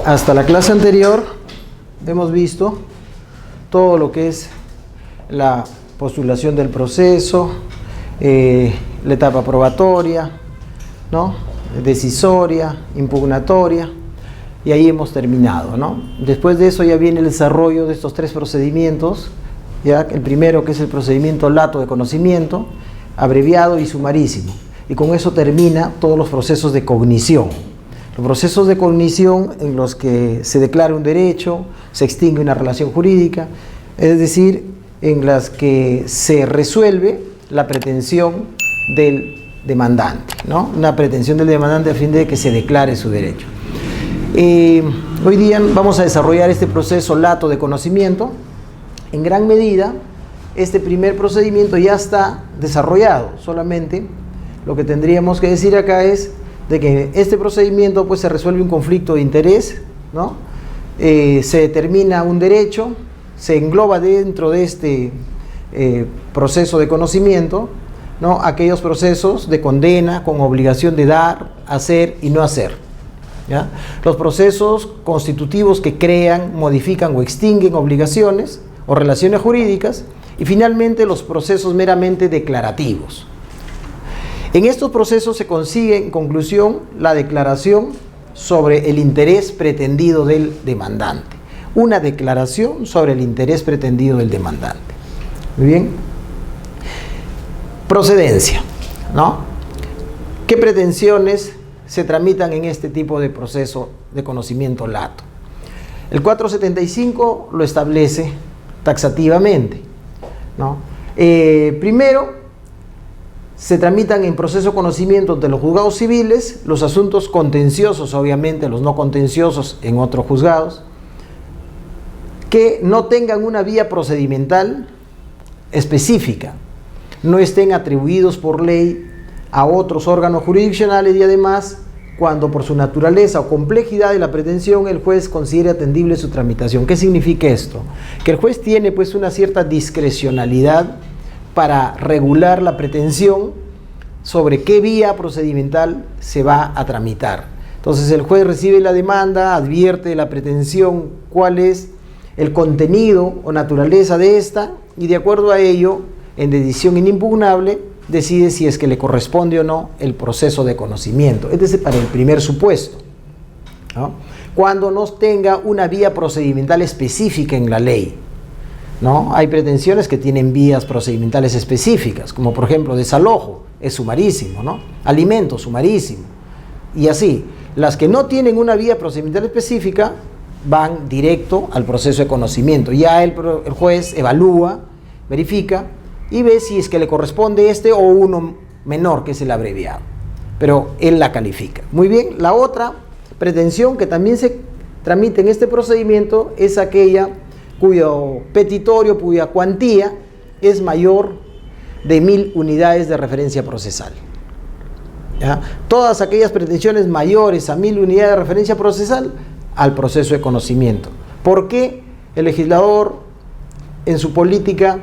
Hasta la clase anterior hemos visto todo lo que es la postulación del proceso, la etapa probatoria, ¿no? Decisoria, impugnatoria, y ahí hemos terminado, ¿no? Después de eso ya viene el desarrollo de estos tres procedimientos, ¿ya? El primero, que es el procedimiento lato de conocimiento, abreviado y sumarísimo, y con eso termina todos los procesos de cognición. Los procesos de cognición en los que se declara un derecho, se extingue una relación jurídica, es decir, en las que se resuelve la pretensión del demandante, ¿no? Una pretensión del demandante a fin de que se declare su derecho. Hoy día vamos a desarrollar este proceso lato de conocimiento. En gran medida, este primer procedimiento ya está desarrollado. Solamente lo que tendríamos que decir acá es de que este procedimiento pues se resuelve un conflicto de interés, ¿no? Se determina un derecho, se engloba dentro de este proceso de conocimiento, ¿no? Aquellos procesos de condena con obligación de dar, hacer y no hacer, ¿ya? Los procesos constitutivos que crean, modifican o extinguen obligaciones o relaciones jurídicas, y finalmente los procesos meramente declarativos. En estos procesos se consigue, en conclusión, la declaración sobre el interés pretendido del demandante. Una declaración sobre el interés pretendido del demandante. Muy bien. Procedencia, ¿no? ¿Qué pretensiones se tramitan en este tipo de proceso de conocimiento lato? El 475 lo establece taxativamente, ¿no? Primero, se tramitan en proceso de conocimiento de los juzgados civiles, los asuntos contenciosos, obviamente, los no contenciosos en otros juzgados, que no tengan una vía procedimental específica, no estén atribuidos por ley a otros órganos jurisdiccionales, y además, cuando por su naturaleza o complejidad de la pretensión el juez considere atendible su tramitación. ¿Qué significa esto? Que el juez tiene pues una cierta discrecionalidad para regular la pretensión sobre qué vía procedimental se va a tramitar. Entonces el juez recibe la demanda, advierte de la pretensión cuál es el contenido o naturaleza de esta, y de acuerdo a ello, en decisión inimpugnable, decide si es que le corresponde o no el proceso de conocimiento. Este es para el primer supuesto, ¿no? Cuando no tenga una vía procedimental específica en la ley, ¿no? Hay pretensiones que tienen vías procedimentales específicas, como por ejemplo desalojo, es sumarísimo, ¿no? Alimento, sumarísimo, y así. Las que no tienen una vía procedimental específica van directo al proceso de conocimiento. Ya el juez evalúa, verifica y ve si es que le corresponde este o uno menor, que es el abreviado, pero él la califica. Muy bien. La otra pretensión que también se tramita en este procedimiento es aquella cuyo petitorio, cuya cuantía es mayor de 1000 unidades de referencia procesal, ¿ya? Todas aquellas pretensiones mayores a 1000 unidades de referencia procesal al proceso de conocimiento. ¿Por qué el legislador en su política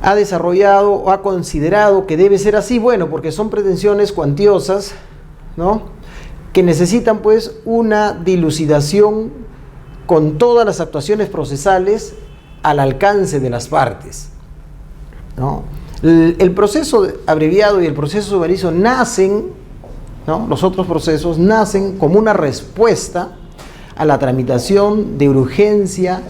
ha desarrollado o ha considerado que debe ser así? Bueno, porque son pretensiones cuantiosas, ¿no? Que necesitan pues una dilucidación con todas las actuaciones procesales al alcance de las partes, ¿no? El proceso abreviado y el proceso sumarizo nacen, ¿no? Los otros procesos nacen como una respuesta a la tramitación de urgencia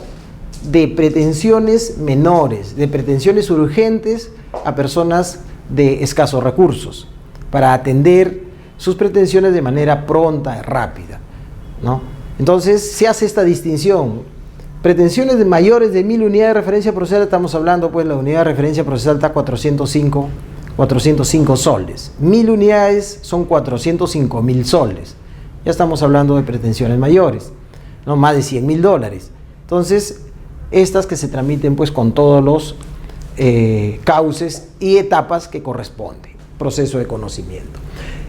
de pretensiones menores, de pretensiones urgentes a personas de escasos recursos, para atender sus pretensiones de manera pronta y rápida, ¿no? Entonces se hace esta distinción. Pretensiones de mayores de 1000 unidades de referencia procesal, estamos hablando pues la unidad de referencia procesal está 405 soles. 1000 unidades son 405.000 soles. Ya estamos hablando de pretensiones mayores, ¿no? Más de $100.000. Entonces, estas que se tramiten pues con todos los cauces y etapas que corresponden. Proceso de conocimiento.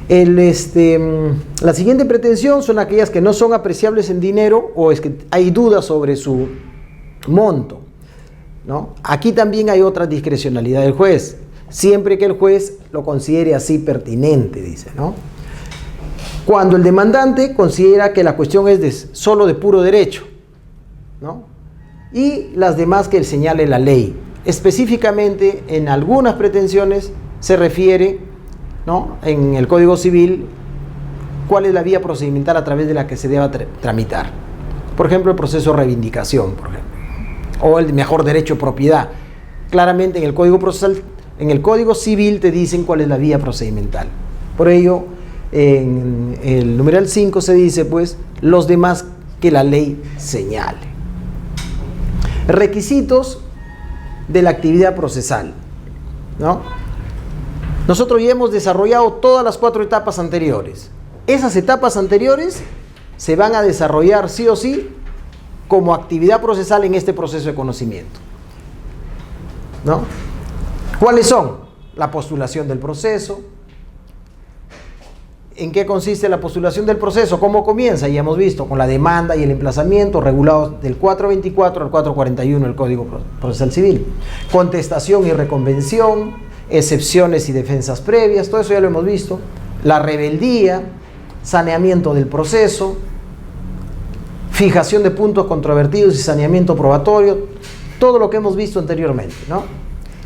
La siguiente pretensión son aquellas que no son apreciables en dinero o es que hay dudas sobre su monto, ¿no? Aquí también hay otra discrecionalidad del juez, siempre que el juez lo considere así pertinente, dice, ¿no? cuando el demandante considera que la cuestión es solo de puro derecho, ¿no? Y las demás que señale la ley. Específicamente, en algunas pretensiones se refiere, ¿no?, en el Código Civil, cuál es la vía procedimental a través de la que se deba tramitar. Por ejemplo, el proceso de reivindicación, por ejemplo, o el mejor derecho de propiedad. Claramente en el Código Procesal, en el Código Civil te dicen cuál es la vía procedimental. Por ello, en el numeral 5 se dice, pues, los demás que la ley señale. Requisitos de la actividad procesal, ¿no? Nosotros ya hemos desarrollado todas las 4 etapas anteriores. Esas etapas anteriores se van a desarrollar sí o sí como actividad procesal en este proceso de conocimiento, ¿no? ¿Cuáles son? La postulación del proceso. ¿En qué consiste la postulación del proceso? ¿Cómo comienza? Ya hemos visto, con la demanda y el emplazamiento regulados del 424 al 441 del Código Procesal Civil. Contestación y reconvención, excepciones y defensas previas, todo eso ya lo hemos visto. La rebeldía, saneamiento del proceso, fijación de puntos controvertidos y saneamiento probatorio, todo lo que hemos visto anteriormente, ¿no?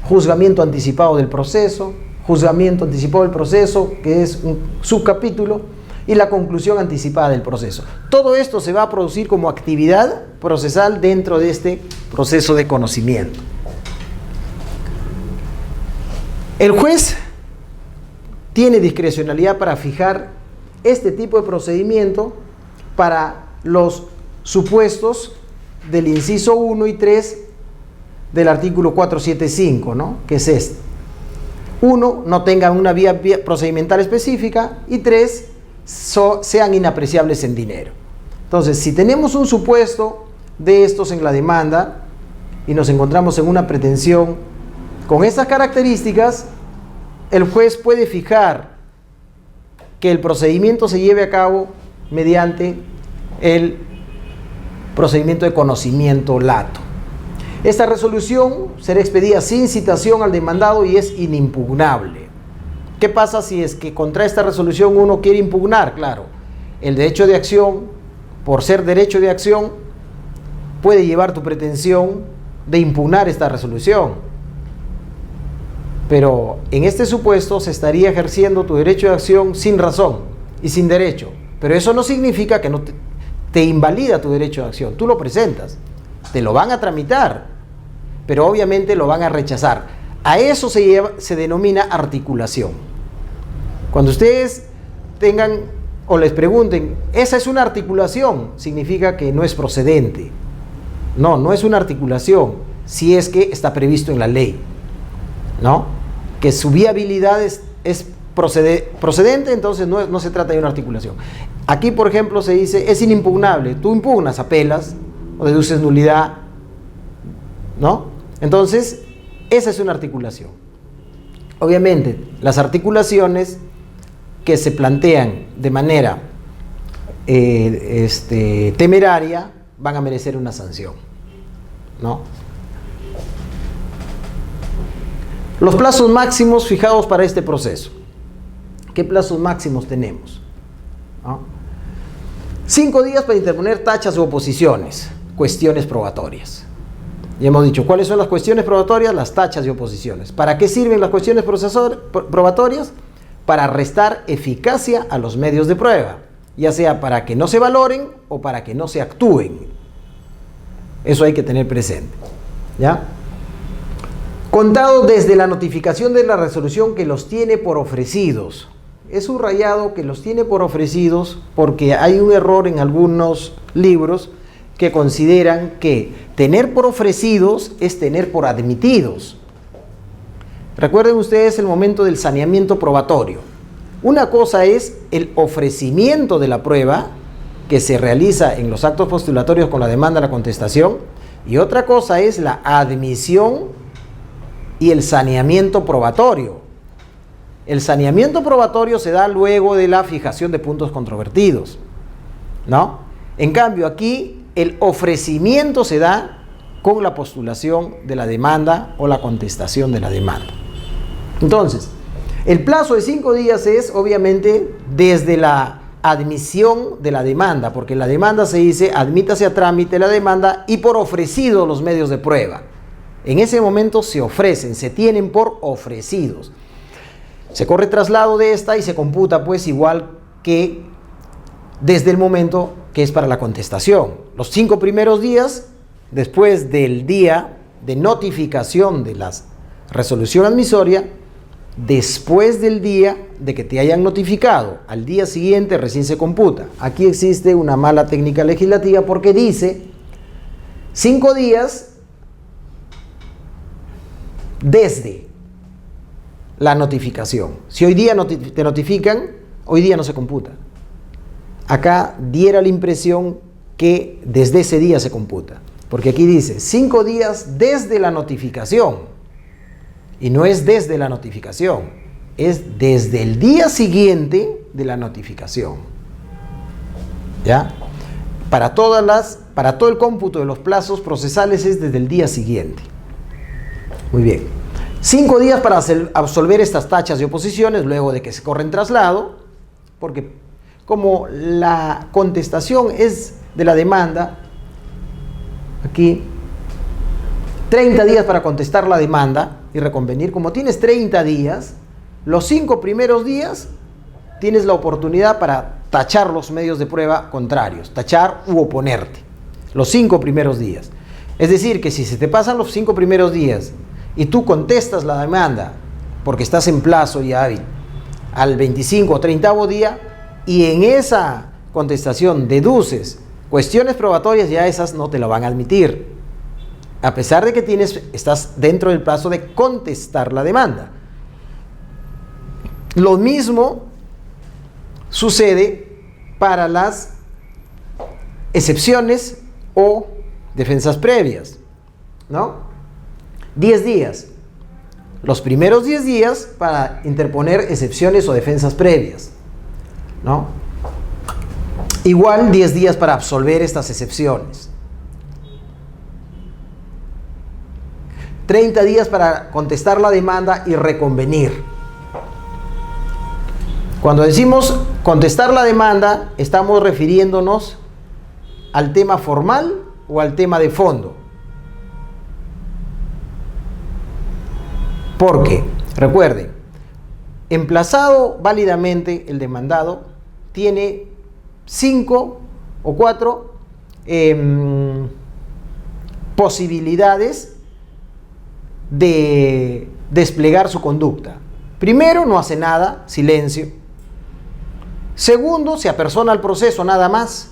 Juzgamiento anticipado del proceso, juzgamiento anticipado del proceso, que es un subcapítulo, y la conclusión anticipada del proceso. Todo esto se va a producir como actividad procesal dentro de este proceso de conocimiento. El juez tiene discrecionalidad para fijar este tipo de procedimiento para los supuestos del inciso 1 y 3 del artículo 475, ¿no?, que es este. 1, no tengan una vía procedimental específica, y 3, sean inapreciables en dinero. Entonces, si tenemos un supuesto de estos en la demanda y nos encontramos en una pretensión con estas características, el juez puede fijar que el procedimiento se lleve a cabo mediante el procedimiento de conocimiento lato. Esta resolución será expedida sin citación al demandado y es inimpugnable. ¿Qué pasa si es que contra esta resolución uno quiere impugnar? Claro, el derecho de acción, por ser derecho de acción, puede llevar tu pretensión de impugnar esta resolución. Pero en este supuesto se estaría ejerciendo tu derecho de acción sin razón y sin derecho. Pero eso no significa que no te invalida tu derecho de acción. Tú lo presentas, te lo van a tramitar, pero obviamente lo van a rechazar. A eso se denomina articulación. Cuando ustedes tengan o les pregunten, ¿esa es una articulación?, significa que no es procedente. No, no es una articulación, si es que está previsto en la ley, ¿no? Que su viabilidad es procedente, entonces no se trata de una articulación. Aquí, por ejemplo, se dice, es inimpugnable. Tú impugnas, apelas o deduces nulidad, ¿no? Entonces, esa es una articulación. Obviamente, las articulaciones que se plantean de manera temeraria van a merecer una sanción, ¿no? Los plazos máximos fijados para este proceso. ¿Qué plazos máximos tenemos? ¿No? 5 días para interponer tachas u oposiciones, cuestiones probatorias. Ya hemos dicho, ¿cuáles son las cuestiones probatorias? Las tachas y oposiciones. ¿Para qué sirven las cuestiones probatorias? Para restar eficacia a los medios de prueba, ya sea para que no se valoren o para que no se actúen. Eso hay que tener presente, ¿ya? Contado desde la notificación de la resolución que los tiene por ofrecidos. He subrayado que los tiene por ofrecidos porque hay un error en algunos libros que consideran que tener por ofrecidos es tener por admitidos. Recuerden ustedes el momento del saneamiento probatorio. Una cosa es el ofrecimiento de la prueba que se realiza en los actos postulatorios con la demanda, la contestación, y otra cosa es la admisión y el saneamiento probatorio. El saneamiento probatorio se da luego de la fijación de puntos controvertidos, ¿no? En cambio, aquí el ofrecimiento se da con la postulación de la demanda o la contestación de la demanda. Entonces, el plazo de 5 días es obviamente desde la admisión de la demanda, porque en la demanda se dice admítase a trámite la demanda y por ofrecido los medios de prueba. En ese momento se ofrecen, se tienen por ofrecidos. Se corre traslado de esta y se computa pues igual que desde el momento que es para la contestación. Los 5 primeros días, después del día de notificación de la resolución admisoria, después del día de que te hayan notificado, al día siguiente recién se computa. Aquí existe una mala técnica legislativa porque dice 5 días desde la notificación. Si hoy día te notifican, hoy día no se computa. Acá diera la impresión que desde ese día se computa, porque aquí dice 5 días desde la notificación, y no es desde la notificación, es desde el día siguiente de la notificación. ¿Ya? Para todo el cómputo de los plazos procesales es desde el día siguiente. Muy bien. 5 días para absolver estas tachas de oposiciones luego de que se corren traslado, porque como la contestación es de la demanda, aquí 30 días para contestar la demanda y reconvenir. Como tienes 30 días, los 5 primeros días tienes la oportunidad para tachar los medios de prueba contrarios, tachar u oponerte, los 5 primeros días. Es decir, que si se te pasan los 5 primeros días y tú contestas la demanda porque estás en plazo ya hábil al 25 o 30º día y en esa contestación deduces cuestiones probatorias, ya esas no te la van a admitir, a pesar de que estás dentro del plazo de contestar la demanda. Lo mismo sucede para las excepciones o defensas previas, ¿no? 10 días. Los primeros 10 días para interponer excepciones o defensas previas, ¿no? Igual 10 días para absolver estas excepciones. 30 días para contestar la demanda y reconvenir. Cuando decimos contestar la demanda, estamos refiriéndonos al tema formal o al tema de fondo. Porque, recuerden, emplazado válidamente el demandado tiene 5 o 4 posibilidades de desplegar su conducta. Primero, no hace nada, silencio. Segundo, se apersona al proceso, nada más.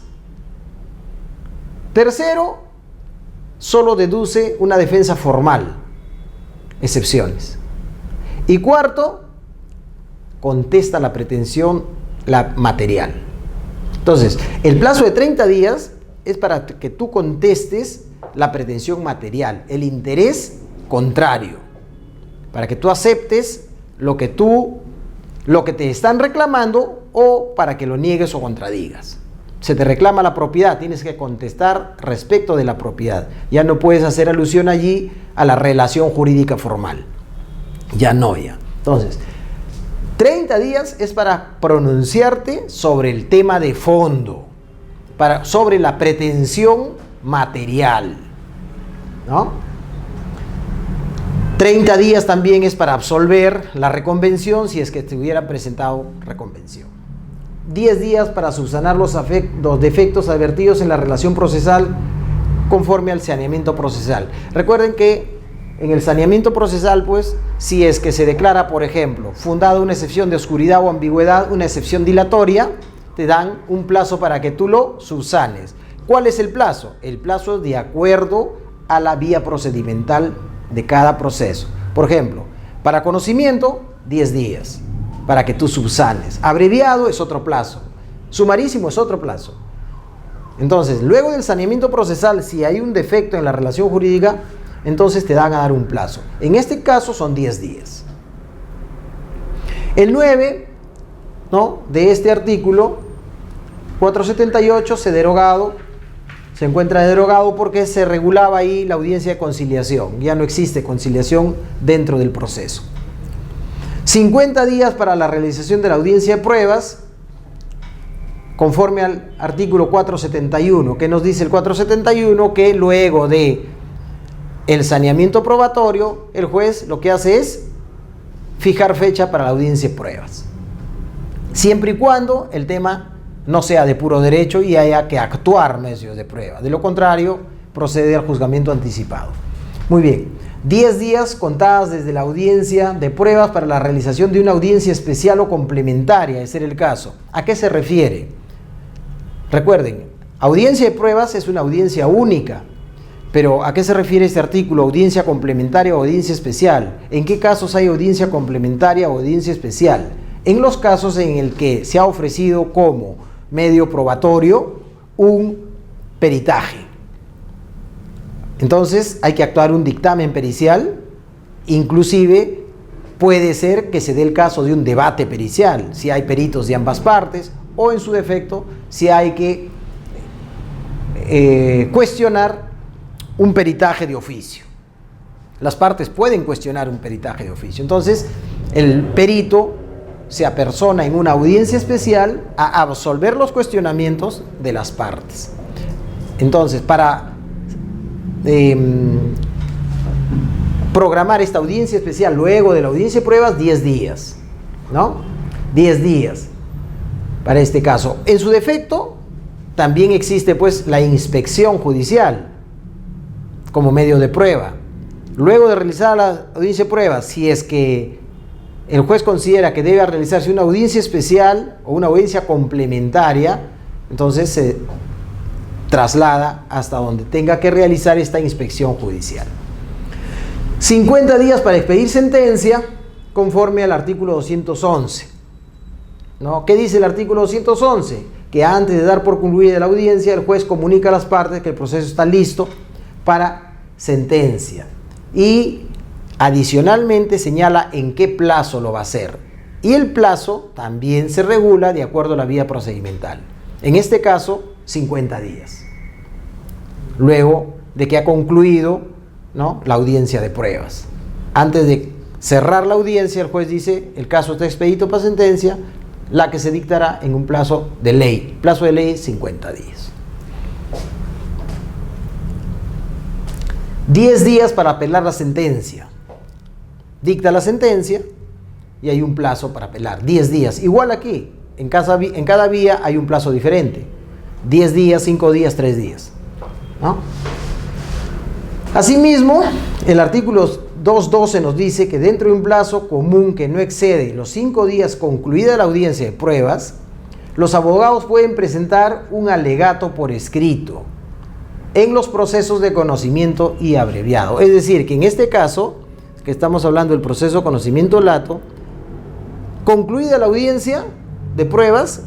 Tercero, solo deduce una defensa formal, excepciones. Y cuarto, contesta la pretensión material. Entonces, el plazo de 30 días es para que tú contestes la pretensión material, el interés contrario, para que tú aceptes lo que te están reclamando o para que lo niegues o contradigas. Se te reclama la propiedad, tienes que contestar respecto de la propiedad. Ya no puedes hacer alusión allí a la relación jurídica formal. Ya. Entonces, 30 días es para pronunciarte sobre el tema de fondo, sobre la pretensión material, ¿no? 30 días también es para absolver la reconvención si es que te hubiera presentado reconvención. 10 días para subsanar los defectos advertidos en la relación procesal conforme al saneamiento procesal. Recuerden que en el saneamiento procesal, pues, si es que se declara, por ejemplo, fundada una excepción de oscuridad o ambigüedad, una excepción dilatoria, te dan un plazo para que tú lo subsanes. ¿Cuál es el plazo? El plazo es de acuerdo a la vía procedimental de cada proceso. Por ejemplo, para conocimiento, 10 días, para que tú subsanes. Abreviado es otro plazo. Sumarísimo es otro plazo. Entonces, luego del saneamiento procesal, si hay un defecto en la relación jurídica, entonces te dan a dar un plazo. En este caso son 10 días. El 9, ¿no?, de este artículo 478 se encuentra derogado porque se regulaba ahí la audiencia de conciliación. Ya no existe conciliación dentro del proceso. 50 días para la realización de la audiencia de pruebas conforme al artículo 471. ¿Qué nos dice el 471? Que luego de el saneamiento probatorio, el juez lo que hace es fijar fecha para la audiencia de pruebas, siempre y cuando el tema no sea de puro derecho y haya que actuar medios de prueba. De lo contrario, procede al juzgamiento anticipado. Muy bien, 10 días contadas desde la audiencia de pruebas para la realización de una audiencia especial o complementaria, ese era el caso. ¿A qué se refiere? Recuerden, audiencia de pruebas es una audiencia única, pero ¿a qué se refiere este artículo? Audiencia complementaria o audiencia especial. ¿En qué casos hay audiencia complementaria o audiencia especial? En los casos en el que se ha ofrecido como medio probatorio un peritaje. Entonces hay que actuar un dictamen pericial, inclusive puede ser que se dé el caso de un debate pericial, si hay peritos de ambas partes, o en su defecto, si hay que cuestionar un peritaje de oficio. Las partes pueden cuestionar un peritaje de oficio. Entonces, el perito se apersona en una audiencia especial a absolver los cuestionamientos de las partes. Entonces, para programar esta audiencia especial luego de la audiencia de pruebas, 10 días, ¿no? 10 días para este caso. En su defecto, también existe pues la inspección judicial como medio de prueba. Luego de realizar la audiencia de pruebas, si es que el juez considera que debe realizarse una audiencia especial o una audiencia complementaria, entonces se traslada hasta donde tenga que realizar esta inspección judicial. 50 días para expedir sentencia conforme al artículo 211. ¿No? ¿Qué dice el artículo 211? Que antes de dar por concluida la audiencia, el juez comunica a las partes que el proceso está listo para sentencia. Y adicionalmente señala en qué plazo lo va a hacer. Y el plazo también se regula de acuerdo a la vía procedimental. En este caso, 50 días. Luego de que ha concluido, ¿no?, la audiencia de pruebas. Antes de cerrar la audiencia, el juez dice, el caso está expedito para sentencia, la que se dictará en un plazo de ley. Plazo de ley, 50 días. 10 días para apelar la sentencia. Dicta la sentencia y hay un plazo para apelar. 10 días. Igual aquí, en cada vía hay un plazo diferente. 10 días, 5 días, 3 días. ¿No? Asimismo, el artículo 212 nos dice que dentro de un plazo común que no excede los 5 días concluida la audiencia de pruebas, los abogados pueden presentar un alegato por escrito en los procesos de conocimiento y abreviado. Es decir, que en este caso, que estamos hablando del proceso de conocimiento lato, concluida la audiencia de pruebas,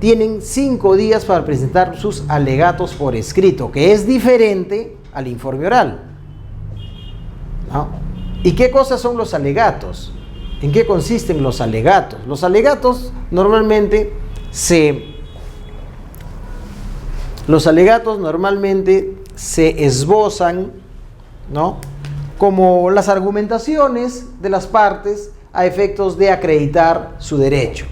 tienen 5 días para presentar sus alegatos por escrito, que es diferente al informe oral, ¿no? ¿Y qué cosas son los alegatos? ¿En qué consisten los alegatos? Los alegatos normalmente se esbozan, ¿no?, como las argumentaciones de las partes a efectos de acreditar su derecho.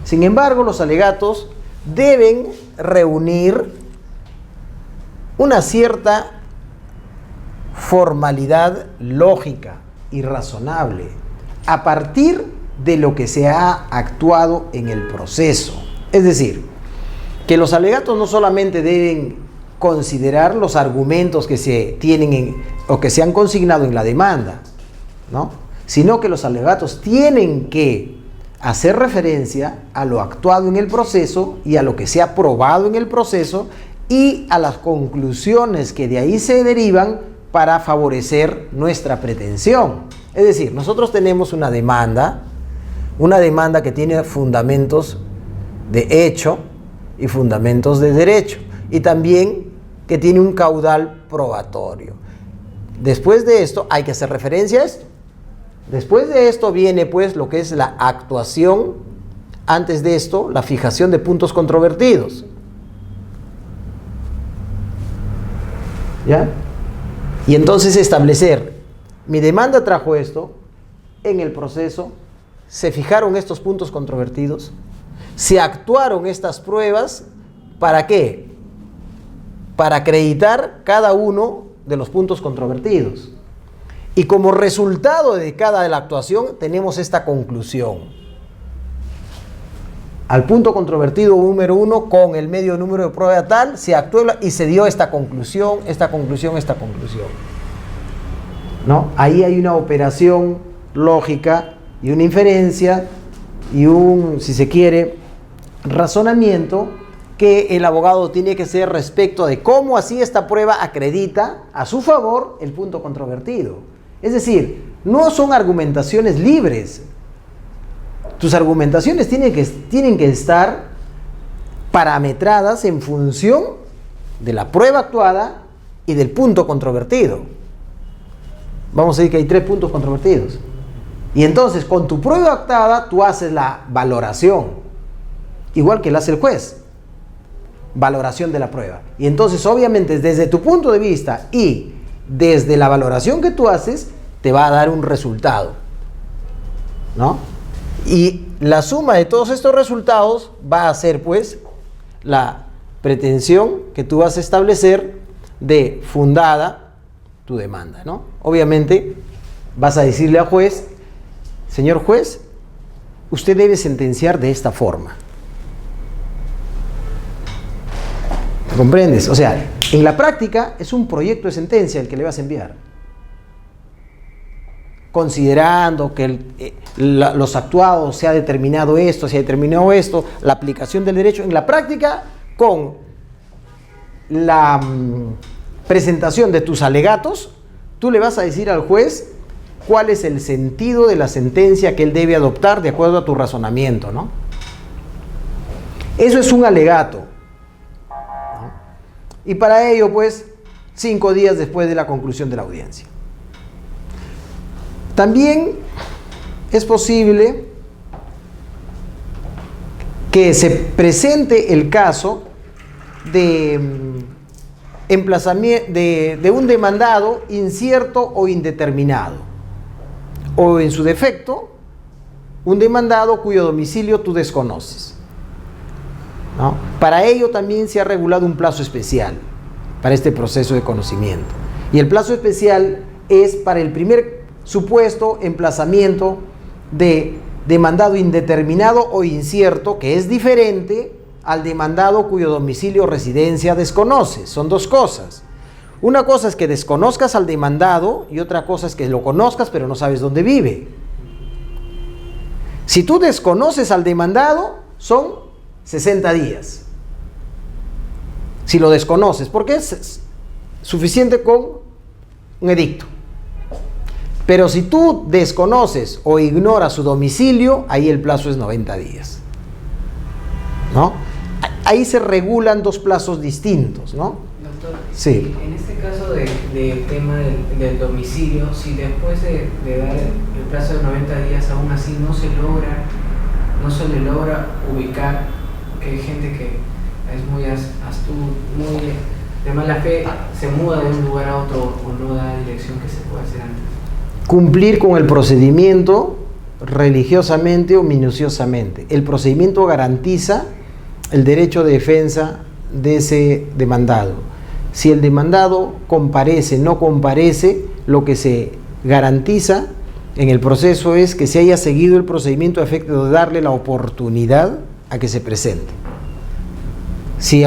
Sin embargo, los alegatos deben reunir una cierta formalidad lógica y razonable a partir de lo que se ha actuado en el proceso. Es decir, que los alegatos no solamente deben considerar los argumentos que se tienen o que se han consignado en la demanda, ¿no?, sino que los alegatos tienen que hacer referencia a lo actuado en el proceso y a lo que se ha probado en el proceso y a las conclusiones que de ahí se derivan para favorecer nuestra pretensión. Es decir, nosotros tenemos una demanda que tiene fundamentos de hecho y fundamentos de derecho, y también que tiene un caudal probatorio. Después de esto hay que hacer referencia a esto. Después de esto viene pues lo que es la actuación. Antes de esto, la fijación de puntos controvertidos. ¿Ya? Y entonces establecer, mi demanda trajo esto, en el proceso se fijaron estos puntos controvertidos, Se actuaron estas pruebas, ¿para qué? Para acreditar cada uno de los puntos controvertidos. Y como resultado de cada de la actuación tenemos esta conclusión. Al punto controvertido número 1 con el medio número de prueba tal, se actuó y se dio esta conclusión, esta conclusión, esta conclusión. ¿No? Ahí hay una operación lógica y una inferencia y un, si se quiere, razonamiento que el abogado tiene que hacer respecto de cómo así esta prueba acredita a su favor el punto controvertido. Es decir, no son argumentaciones libres. Tus argumentaciones tienen que estar parametradas en función de la prueba actuada y del punto controvertido. Vamos a decir que hay 3 puntos controvertidos. Y entonces, con tu prueba actuada, tú haces la valoración, igual que la hace el juez. Valoración de la prueba. Y entonces, obviamente, desde tu punto de vista y desde la valoración que tú haces, te va a dar un resultado, ¿no? Y la suma de todos estos resultados va a ser, pues, la pretensión que tú vas a establecer de fundada tu demanda, ¿no? Obviamente, vas a decirle al juez, señor juez, usted debe sentenciar de esta forma. ¿Comprendes? O sea, en la práctica es un proyecto de sentencia el que le vas a enviar. Considerando que los actuados se ha determinado esto, se ha determinado esto, la aplicación del derecho, en la práctica, con la presentación de tus alegatos, tú le vas a decir al juez cuál es el sentido de la sentencia que él debe adoptar de acuerdo a tu razonamiento, ¿no? Eso es un alegato, ¿no? Y para ello, pues, 5 días después de la conclusión de la audiencia. También es posible que se presente el caso de emplazamiento de un demandado incierto o indeterminado, o en su defecto, un demandado cuyo domicilio tú desconoces, ¿no? Para ello también se ha regulado un plazo especial para este proceso de conocimiento. Y el plazo especial es para el primer supuesto emplazamiento de demandado indeterminado o incierto, que es diferente al demandado cuyo domicilio o residencia desconoces. Son 2 cosas. Una cosa es que desconozcas al demandado y otra cosa es que lo conozcas pero no sabes dónde vive. Si tú desconoces al demandado, son 60 días. Si lo desconoces, porque es suficiente con un edicto. Pero si tú desconoces o ignoras su domicilio, ahí el plazo es 90 días, ¿no? Ahí se regulan 2 plazos distintos, ¿no? Doctor, sí. En este caso del tema del domicilio, si después de dar el plazo de 90 días aún así no se le logra ubicar, que hay gente que es muy astuta, muy de mala fe, se muda de un lugar a otro o no da la dirección que se puede hacer antes. Cumplir con el procedimiento religiosamente o minuciosamente. El procedimiento garantiza el derecho de defensa de ese demandado. Si el demandado comparece, no comparece, lo que se garantiza en el proceso es que se haya seguido el procedimiento a efecto de darle la oportunidad a que se presente. Si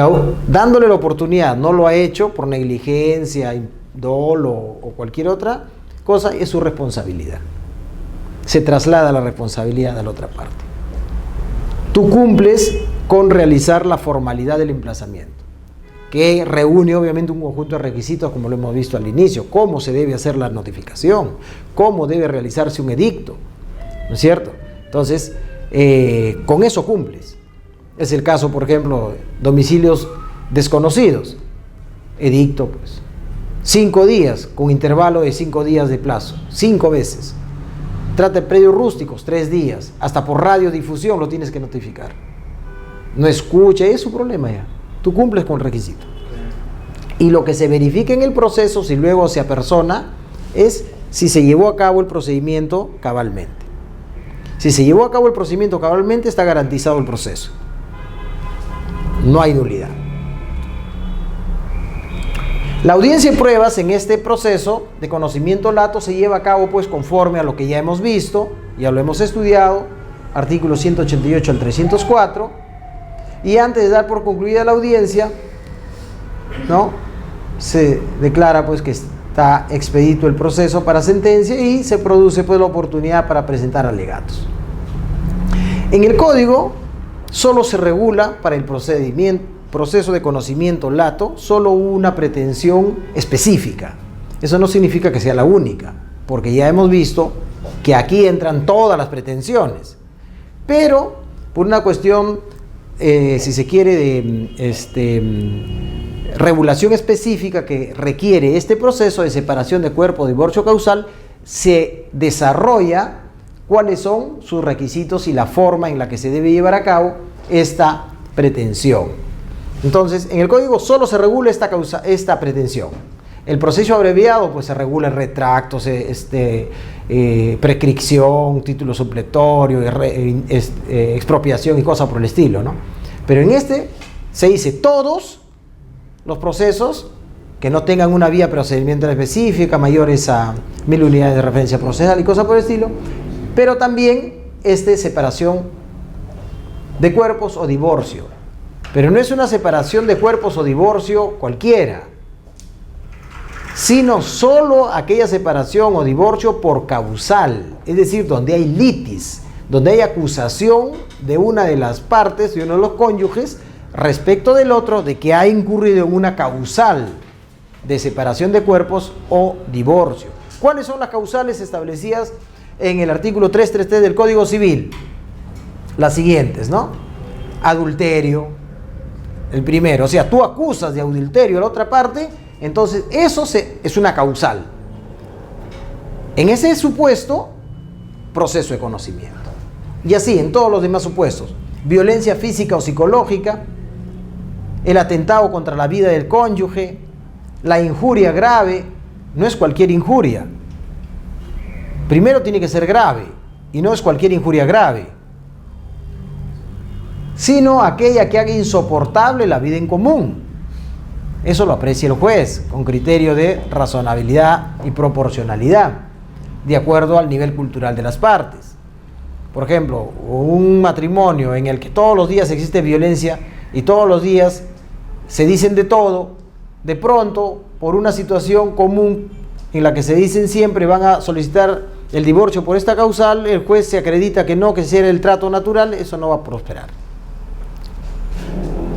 dándole la oportunidad no lo ha hecho por negligencia, dolo o cualquier otra cosa, es su responsabilidad. Se traslada la responsabilidad a la otra parte. Tú cumples con realizar la formalidad del emplazamiento, que reúne obviamente un conjunto de requisitos como lo hemos visto al inicio, cómo se debe hacer la notificación, cómo debe realizarse un edicto, ¿no es cierto? Entonces, con eso cumples. Es el caso, por ejemplo, domicilios desconocidos, edicto, pues 5 días, con intervalo de 5 días de plazo, 5 veces. Trata de predios rústicos, 3 días, hasta por radiodifusión lo tienes que notificar. No escucha, es su problema ya. Tú cumples con el requisito. Y lo que se verifica en el proceso, si luego se apersona, es si se llevó a cabo el procedimiento cabalmente. Si se llevó a cabo el procedimiento cabalmente, está garantizado el proceso. No hay nulidad. La audiencia de pruebas en este proceso de conocimiento lato se lleva a cabo pues conforme a lo que ya hemos visto, ya lo hemos estudiado, artículos 188 al 304, y antes de dar por concluida la audiencia, ¿no?, se declara pues que está expedito el proceso para sentencia y se produce pues la oportunidad para presentar alegatos. En el código solo se regula para el proceso de conocimiento lato solo una pretensión específica. Eso no significa que sea la única, porque ya hemos visto que aquí entran todas las pretensiones, pero por una cuestión, si se quiere, de regulación específica que requiere este proceso de separación de cuerpo o divorcio causal, se desarrolla cuáles son sus requisitos y la forma en la que se debe llevar a cabo esta pretensión. Entonces, en el código solo se regula esta pretensión. El proceso abreviado, pues se regula en retractos, prescripción, título supletorio, expropiación y cosas por el estilo, ¿no? Pero en este se dice todos los procesos que no tengan una vía procedimental específica, mayores a 1000 unidades de referencia procesal y cosas por el estilo, pero también separación de cuerpos o divorcio. Pero no es una separación de cuerpos o divorcio cualquiera, sino solo aquella separación o divorcio por causal, es decir, donde hay litis, donde hay acusación de una de las partes, de uno de los cónyuges, respecto del otro, de que ha incurrido en una causal de separación de cuerpos o divorcio. ¿Cuáles son las causales establecidas en el artículo 333 del Código Civil? Las siguientes, ¿no? Adulterio, el primero, o sea, tú acusas de adulterio a la otra parte, entonces eso es una causal. En ese supuesto, proceso de conocimiento. Y así, en todos los demás supuestos, violencia física o psicológica, el atentado contra la vida del cónyuge, la injuria grave, no es cualquier injuria. Primero tiene que ser grave, y no es cualquier injuria grave, sino aquella que haga insoportable la vida en común. Eso lo aprecia el juez con criterio de razonabilidad y proporcionalidad, de acuerdo al nivel cultural de las partes. Por ejemplo, un matrimonio en el que todos los días existe violencia y todos los días se dicen de todo, de pronto, por una situación común en la que se dicen siempre van a solicitar el divorcio por esta causal, el juez se acredita que no, que si era el trato natural, eso no va a prosperar.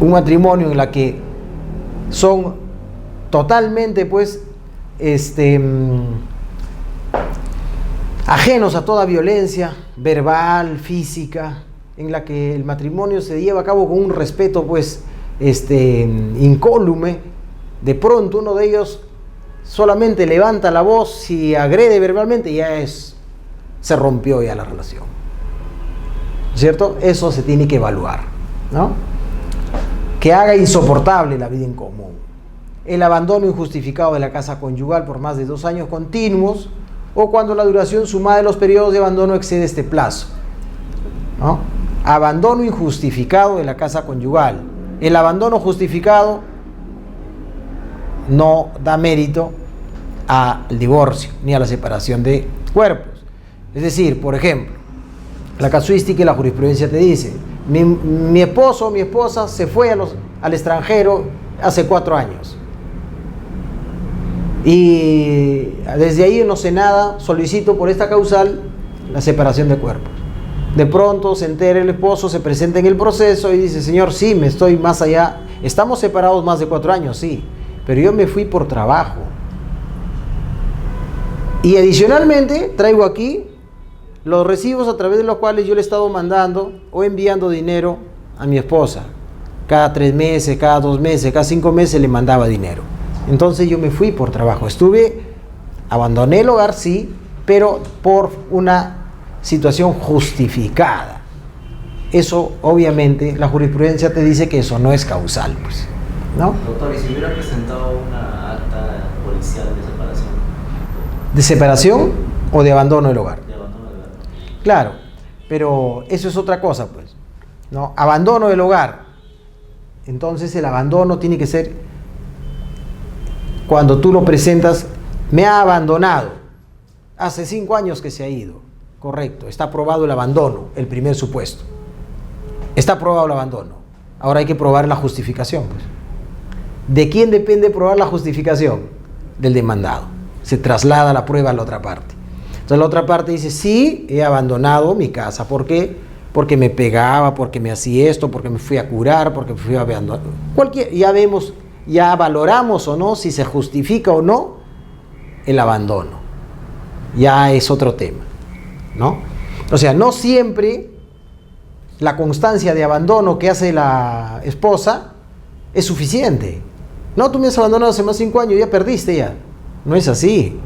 Un matrimonio en la que son totalmente pues ajenos a toda violencia verbal, física, en la que el matrimonio se lleva a cabo con un respeto pues incólume, de pronto uno de ellos solamente levanta la voz y agrede verbalmente, se rompió ya la relación, ¿cierto? Eso se tiene que evaluar, ¿no? Que haga insoportable la vida en común, el abandono injustificado de la casa conyugal por más de 2 años continuos, o cuando la duración sumada de los periodos de abandono excede este plazo, ¿no? Abandono injustificado de la casa conyugal. El abandono justificado no da mérito al divorcio ni a la separación de cuerpos. Es decir, por ejemplo, la casuística y la jurisprudencia te dice: mi esposo o mi esposa se fue al extranjero hace 4 años y desde ahí no sé nada, solicito por esta causal la separación de cuerpos. De pronto se entera el esposo, se presenta en el proceso y dice: señor, sí, me estoy más allá, estamos separados más de 4 años, sí, pero yo me fui por trabajo. Y adicionalmente traigo aquí los recibos a través de los cuales yo le he estado mandando o enviando dinero a mi esposa. Cada 3 meses, cada 2 meses, cada 5 meses le mandaba dinero. Entonces yo me fui por trabajo. Abandoné el hogar, sí, pero por una situación justificada. Eso, obviamente, la jurisprudencia te dice que eso no es causal, pues, ¿no? Doctor, ¿y si hubiera presentado una acta policial de separación? ¿De separación o de abandono del hogar? De abandono del hogar. Claro, pero eso es otra cosa, pues, ¿no? Abandono del hogar. Entonces el abandono tiene que ser cuando tú lo presentas, me ha abandonado, hace 5 años que se ha ido, correcto, está aprobado el abandono, el primer supuesto, está aprobado el abandono, ahora hay que probar la justificación, pues. ¿De quién depende probar la justificación? Del demandado, se traslada la prueba a la otra parte. Entonces la otra parte dice, sí, he abandonado mi casa, ¿por qué? Porque me pegaba, porque me hacía esto, porque me fui a curar, porque me fui a abandonar, ya vemos, ya valoramos o no si se justifica o no el abandono. Ya es otro tema, ¿no? O sea, no siempre la constancia de abandono que hace la esposa es suficiente. No, tú me has abandonado hace más de 5 años, ya perdiste ya. No es así,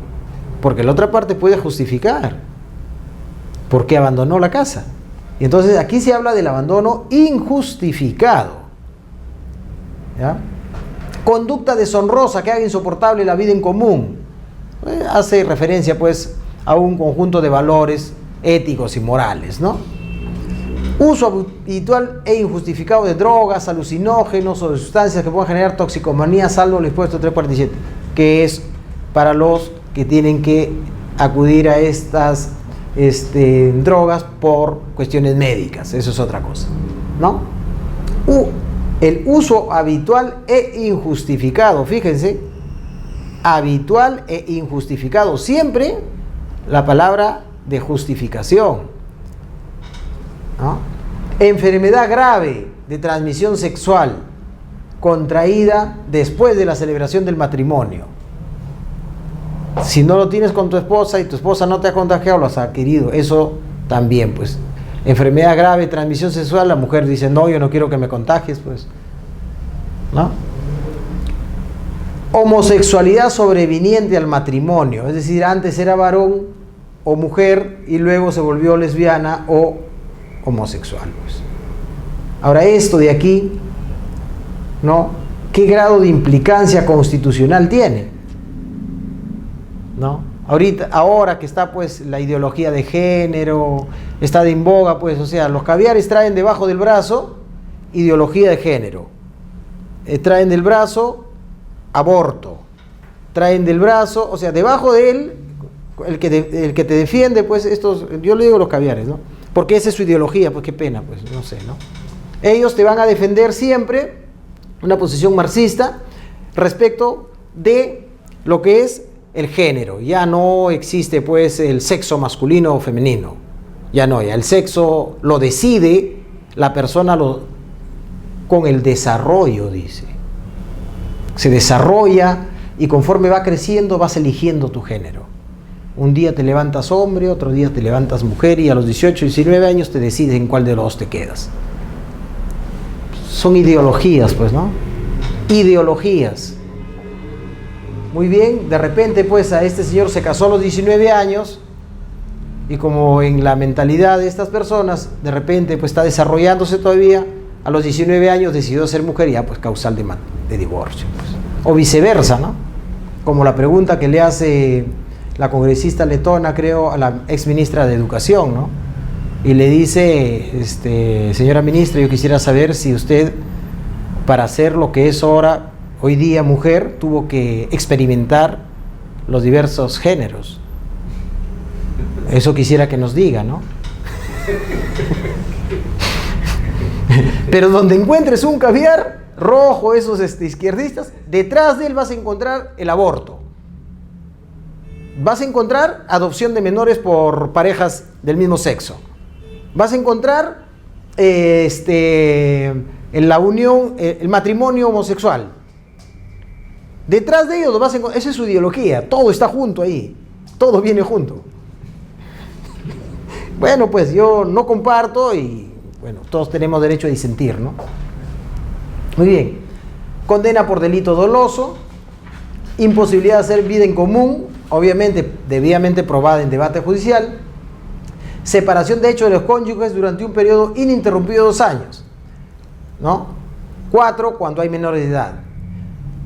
porque la otra parte puede justificar por qué abandonó la casa. Y entonces aquí se habla del abandono injustificado, ¿ya? Conducta deshonrosa que haga insoportable la vida en común. Hace referencia pues a un conjunto de valores éticos y morales, ¿no? Uso habitual e injustificado de drogas, alucinógenos o de sustancias que puedan generar toxicomanía, salvo el expuesto 347, que es para los que tienen que acudir a estas drogas por cuestiones médicas. Eso es otra cosa, ¿no? El uso habitual e injustificado, fíjense, habitual e injustificado, siempre la palabra de justificación, ¿no? Enfermedad grave de transmisión sexual contraída después de la celebración del matrimonio. Si no lo tienes con tu esposa y tu esposa no te ha contagiado, lo has adquirido, eso también, pues. Enfermedad grave de transmisión sexual, la mujer dice, no, yo no quiero que me contagies, pues, ¿no? Homosexualidad sobreviniente al matrimonio, es decir, antes era varón o mujer y luego se volvió lesbiana o homosexual, pues. Ahora esto de aquí, ¿no? ¿Qué grado de implicancia constitucional tiene? ¿No? Ahora que está pues la ideología de género, está de en boga, pues, o sea, los caviares traen debajo del brazo ideología de género, traen del brazo aborto, traen del brazo, o sea, debajo de él, el que te defiende, pues, estos, yo le digo los caviares, ¿no? Porque esa es su ideología, pues qué pena, pues, no sé, ¿no? Ellos te van a defender siempre una posición marxista respecto de lo que es el género. Ya no existe pues el sexo masculino o femenino, ya no, ya el sexo lo decide la persona con el desarrollo, dice. Se desarrolla y conforme va creciendo vas eligiendo tu género. Un día te levantas hombre, otro día te levantas mujer y a los 18, 19 años te decides en cuál de los dos te quedas. Son ideologías, pues, ¿no? Ideologías. Muy bien, de repente pues a este señor se casó a los 19 años y como en la mentalidad de estas personas, de repente pues está desarrollándose todavía, a los 19 años decidió ser mujer y ya pues causal de divorcio, pues. O viceversa, ¿no? Como la pregunta que le hace la congresista letona, creo, a la ex ministra de Educación, ¿no? Y le dice, señora ministra, yo quisiera saber si usted, para hacer lo que es ahora, hoy día mujer, tuvo que experimentar los diversos géneros. Eso quisiera que nos diga, ¿no? Pero donde encuentres un caviar rojo, esos izquierdistas, detrás de él vas a encontrar el aborto. Vas a encontrar adopción de menores por parejas del mismo sexo. Vas a encontrar en la unión, el matrimonio homosexual. Detrás de ellos lo vas a encontrar. Esa es su ideología. Todo está junto ahí. Todo viene junto. Bueno, pues yo no comparto y bueno, todos tenemos derecho a disentir, ¿no? Muy bien. Condena por delito doloso. Imposibilidad de hacer vida en común, obviamente debidamente probada en debate judicial. Separación de hecho de los cónyuges durante un periodo ininterrumpido de 2 años, ¿no? 4, cuando hay menores de edad.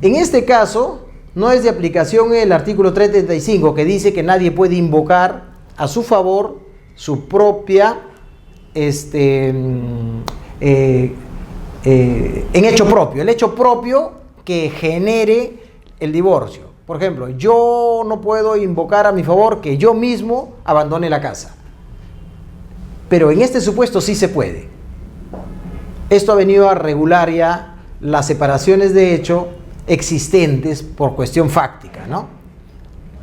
En este caso, no es de aplicación el artículo 335, que dice que nadie puede invocar a su favor su propia en hecho propio, el hecho propio que genere el divorcio. Por ejemplo, yo no puedo invocar a mi favor que yo mismo abandone la casa, pero en este supuesto sí se puede. Esto ha venido a regular ya las separaciones de hecho existentes por cuestión fáctica, ¿no?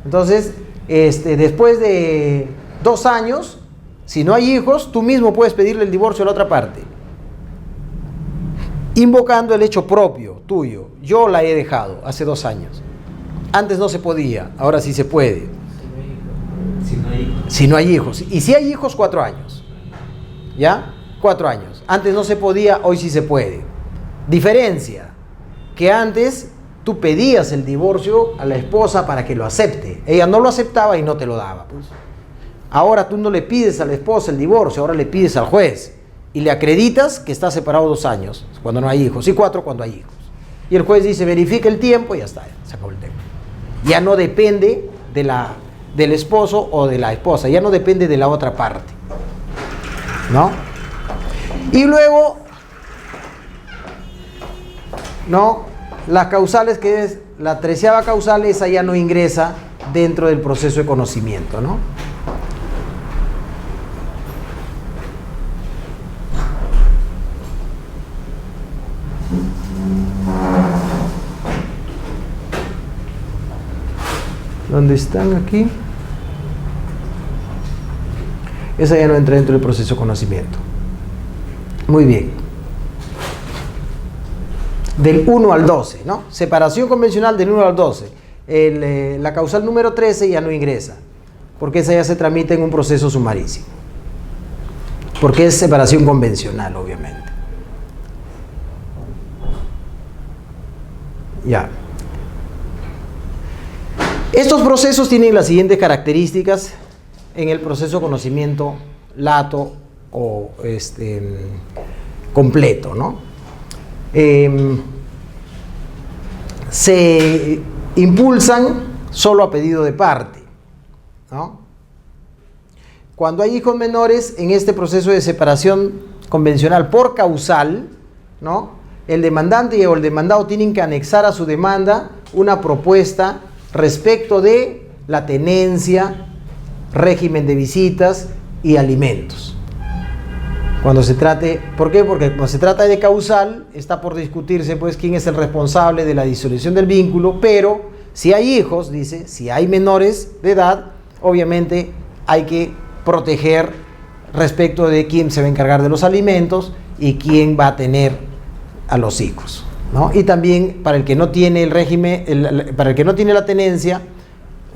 Entonces, después de 2 años, si no hay hijos, tú mismo puedes pedirle el divorcio a la otra parte, invocando el hecho propio tuyo. Yo la he dejado hace 2 años. Antes no se podía, ahora sí se puede. Si no hay hijos. Si no hay hijos. Y si hay hijos, 4 años. ¿Ya? 4 años. Antes no se podía, hoy sí se puede. Diferencia, que antes tú pedías el divorcio a la esposa para que lo acepte. Ella no lo aceptaba y no te lo daba, pues. Ahora tú no le pides a la esposa el divorcio, ahora le pides al juez y le acreditas que está separado 2 años cuando no hay hijos y 4 cuando hay hijos. Y el juez dice, verifica el tiempo y ya está, se acabó el tema. Ya no depende del esposo o de la esposa, ya no depende de la otra parte, ¿no? Y luego, ¿no? Las causales, que es la 13ª causal, esa ya no ingresa dentro del proceso de conocimiento, ¿no? ¿Dónde están aquí? Esa ya no entra dentro del proceso de conocimiento. Muy bien. Del 1 al 12, ¿no? Separación convencional del 1 al 12. La causal número 13 ya no ingresa, porque esa ya se tramita en un proceso sumarísimo. Porque es separación convencional, obviamente. Ya. Estos procesos tienen las siguientes características en el proceso de conocimiento lato o completo, ¿no? Se impulsan solo a pedido de parte, ¿no? Cuando hay hijos menores, en este proceso de separación convencional por causal, ¿no? El demandante o el demandado tienen que anexar a su demanda una propuesta respecto de la tenencia, régimen de visitas y alimentos. Cuando se trate, ¿por qué? Porque cuando se trata de causal, está por discutirse pues quién es el responsable de la disolución del vínculo, pero si hay hijos, dice, si hay menores de edad, obviamente hay que proteger respecto de quién se va a encargar de los alimentos y quién va a tener a los hijos, ¿no? Y también para el que no tiene el régimen, para el que no tiene la tenencia,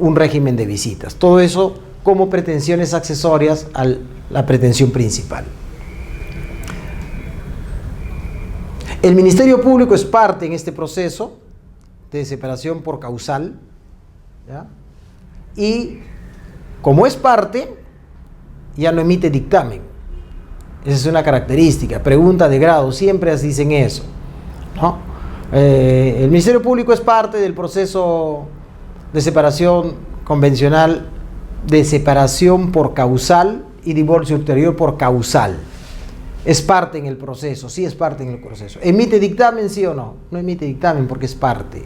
un régimen de visitas. Todo eso como pretensiones accesorias a la pretensión principal. El Ministerio Público es parte en este proceso de separación por causal, ¿ya? Y como es parte, ya no emite dictamen. Esa es una característica, pregunta de grado, siempre dicen eso, ¿no? El Ministerio Público es parte del proceso de separación convencional, de separación por causal y divorcio ulterior por causal. Es parte en el proceso, sí es parte en el proceso. ¿Emite dictamen, sí o no? No emite dictamen porque es parte,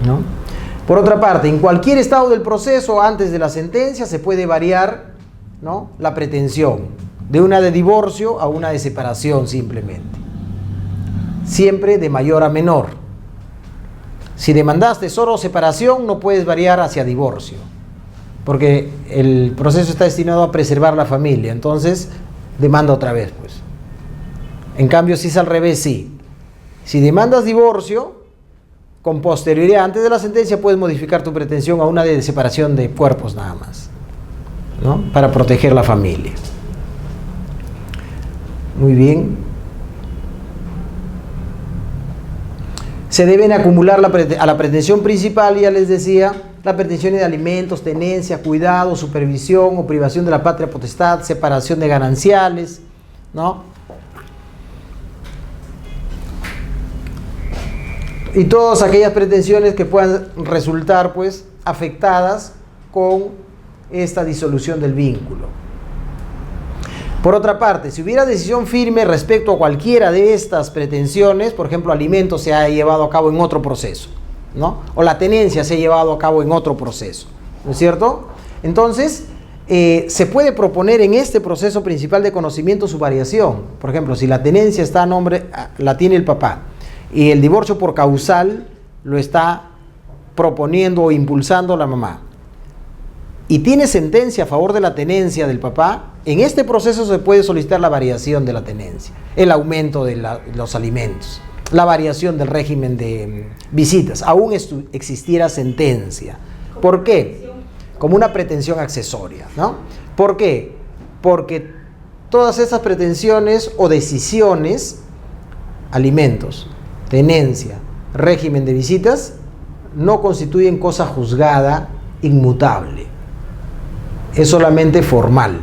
¿no? Por otra parte, en cualquier estado del proceso, antes de la sentencia, se puede variar, ¿no?, la pretensión de una de divorcio a una de separación simplemente. Siempre de mayor a menor. Si demandaste solo separación, no puedes variar hacia divorcio, porque el proceso está destinado a preservar la familia, entonces demanda otra vez, pues. En cambio, si es al revés, sí. Si demandas divorcio, con posterioridad, antes de la sentencia, puedes modificar tu pretensión a una de separación de cuerpos nada más, ¿no?, para proteger la familia. Muy bien. Se deben acumular a la pretensión principal, ya les decía, la pretensión de alimentos, tenencia, cuidado, supervisión o privación de la patria potestad, separación de gananciales, ¿no? Y todas aquellas pretensiones que puedan resultar, pues, afectadas con esta disolución del vínculo. Por otra parte, si hubiera decisión firme respecto a cualquiera de estas pretensiones, por ejemplo, alimentos se ha llevado a cabo en otro proceso, ¿no? O la tenencia se ha llevado a cabo en otro proceso, ¿no es cierto? Entonces, se puede proponer en este proceso principal de conocimiento su variación. Por ejemplo, si la tenencia está a nombre, la tiene el papá, y el divorcio por causal lo está proponiendo o impulsando la mamá, y tiene sentencia a favor de la tenencia del papá, en este proceso se puede solicitar la variación de la tenencia, el aumento de los alimentos, la variación del régimen de visitas, aún existiera sentencia. ¿Por qué? Como una pretensión accesoria, ¿no? ¿Por qué? Porque todas esas pretensiones o decisiones, alimentos, tenencia, régimen de visitas, no constituyen cosa juzgada inmutable. Es solamente formal,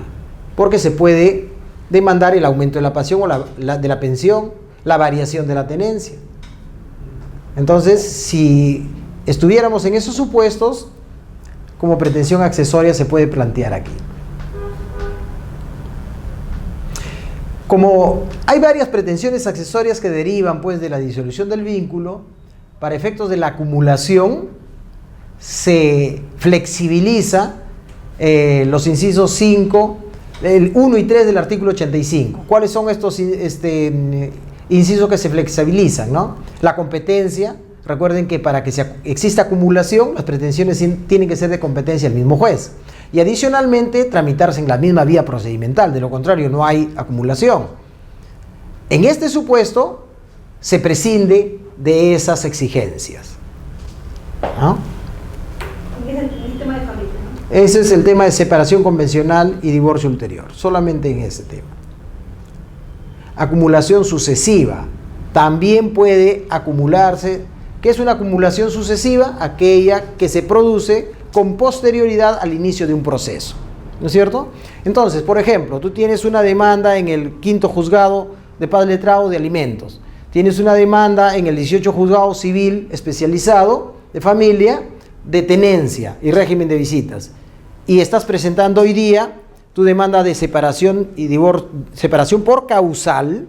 porque se puede demandar el aumento de la pensión o de la pensión, la variación de la tenencia. Entonces, si estuviéramos en esos supuestos, como pretensión accesoria se puede plantear aquí. Como hay varias pretensiones accesorias que derivan pues de la disolución del vínculo, para efectos de la acumulación se flexibiliza los incisos 5, el 1 y 3 del artículo 85. ¿Cuáles son estos incisos que se flexibilizan, ¿no? La competencia. Recuerden que para que exista acumulación, las pretensiones tienen que ser de competencia del mismo juez. Y adicionalmente, tramitarse en la misma vía procedimental. De lo contrario, no hay acumulación. En este supuesto, se prescinde de esas exigencias, ¿no? El tema de familia, ¿no? Ese es el tema de separación convencional y divorcio ulterior. Solamente en ese tema. Acumulación sucesiva. También puede acumularse. ¿Qué es una acumulación sucesiva? Aquella que se produce con posterioridad al inicio de un proceso, ¿no es cierto? Entonces, por ejemplo, tú tienes una demanda en el 5º juzgado de paz letrado de alimentos, tienes una demanda en el 18 juzgado civil especializado de familia, de tenencia y régimen de visitas, y estás presentando hoy día tu demanda de separación y separación por causal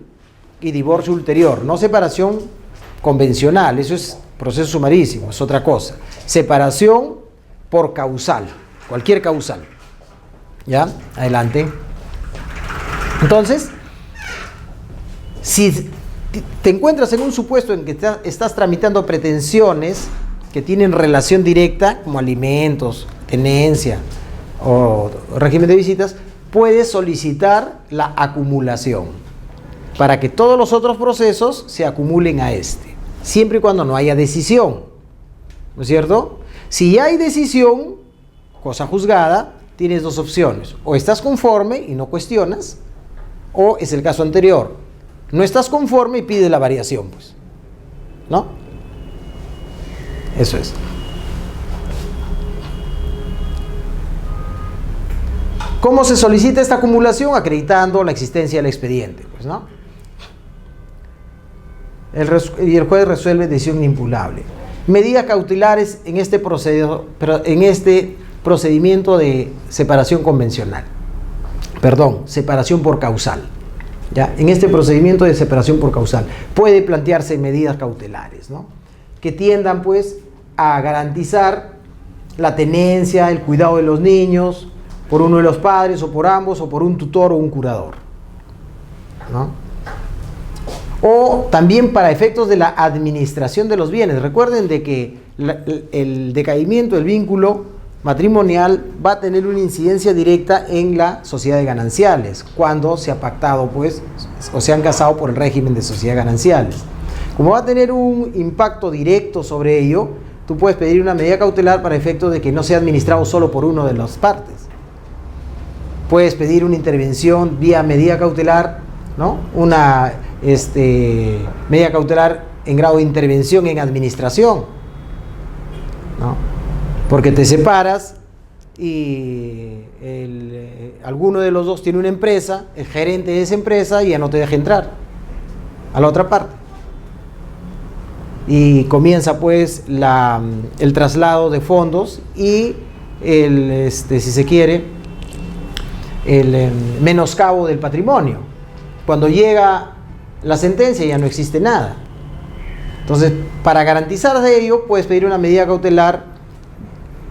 y divorcio ulterior, no separación convencional, eso es proceso sumarísimo, es otra cosa. Separación por causal, cualquier causal. ¿Ya? Adelante. Entonces, si te encuentras en un supuesto en que estás tramitando pretensiones que tienen relación directa, como alimentos, tenencia o régimen de visitas, puedes solicitar la acumulación para que todos los otros procesos se acumulen a este, siempre y cuando no haya decisión, ¿no es cierto? Si hay decisión, cosa juzgada, tienes dos opciones: o estás conforme y no cuestionas, o es el caso anterior, no estás conforme y pides la variación, pues, ¿no? Eso es. ¿Cómo se solicita esta acumulación? Acreditando la existencia del expediente, pues, ¿no? Y el juez resuelve decisión inimpugnable. Medidas cautelares en este procedimiento de separación convencional. Perdón, separación por causal. ¿Ya? En este procedimiento de separación por causal puede plantearse medidas cautelares, ¿no? Que tiendan pues a garantizar la tenencia, el cuidado de los niños por uno de los padres o por ambos o por un tutor o un curador, ¿no? O también para efectos de la administración de los bienes. Recuerden de que el decaimiento del vínculo matrimonial va a tener una incidencia directa en la sociedad de gananciales cuando se ha pactado pues o se han casado por el régimen de sociedad gananciales. Como va a tener un impacto directo sobre ello, tú puedes pedir una medida cautelar para efecto de que no sea administrado solo por una de las partes. Puedes pedir una intervención vía medida cautelar, ¿no? Una medida cautelar en grado de intervención en administración, ¿no? Porque te separas y alguno de los dos tiene una empresa, el gerente de esa empresa ya no te deja entrar a la otra parte. Y comienza pues el traslado de fondos y si se quiere, el menoscabo del patrimonio. Cuando llega la sentencia ya no existe nada. Entonces, para garantizar de ello, puedes pedir una medida cautelar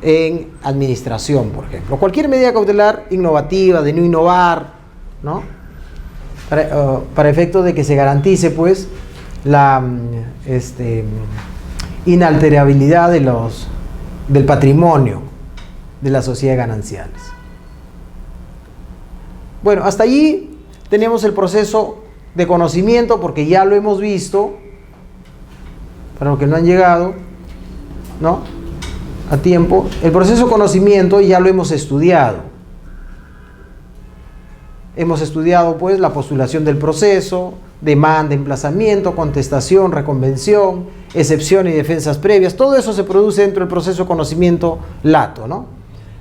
en administración, por ejemplo. Cualquier medida cautelar innovativa, de no innovar, ¿no? Para efecto de que se garantice, pues, la inalterabilidad del patrimonio de las sociedades gananciales. Bueno, hasta allí tenemos el proceso de conocimiento, porque ya lo hemos visto, para los que no han llegado, ¿no?, a tiempo. El proceso de conocimiento ya lo hemos estudiado. Hemos estudiado, pues, la postulación del proceso, demanda, emplazamiento, contestación, reconvención, excepción y defensas previas. Todo eso se produce dentro del proceso de conocimiento lato, ¿no?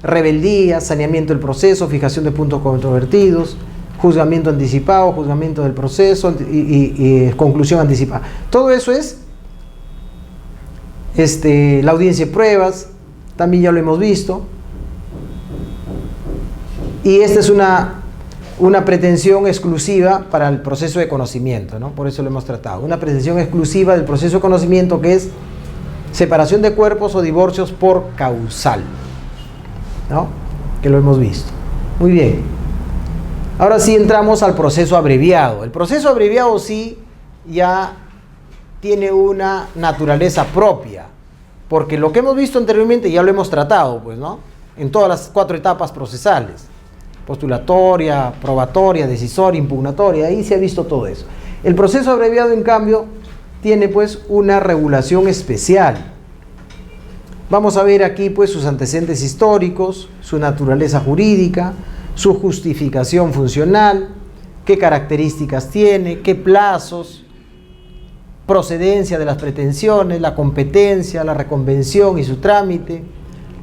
Rebeldía, saneamiento del proceso, fijación de puntos controvertidos, juzgamiento anticipado, juzgamiento del proceso y conclusión anticipada. Todo eso es la audiencia de pruebas, también ya lo hemos visto. Y esta es una pretensión exclusiva para el proceso de conocimiento, ¿no? Por eso lo hemos tratado. Una pretensión exclusiva del proceso de conocimiento, que es separación de cuerpos o divorcios por causal, ¿no?, que lo hemos visto. Muy bien. Ahora sí entramos al proceso abreviado. El proceso abreviado sí ya tiene una naturaleza propia, porque lo que hemos visto anteriormente ya lo hemos tratado, pues, ¿no?, en todas las 4 etapas procesales: postulatoria, probatoria, decisoria, impugnatoria. Ahí se ha visto todo eso. El proceso abreviado, en cambio, tiene, pues, una regulación especial. Vamos a ver aquí, pues, sus antecedentes históricos, su naturaleza jurídica, su justificación funcional, qué características tiene, qué plazos, procedencia de las pretensiones, la competencia, la reconvención y su trámite,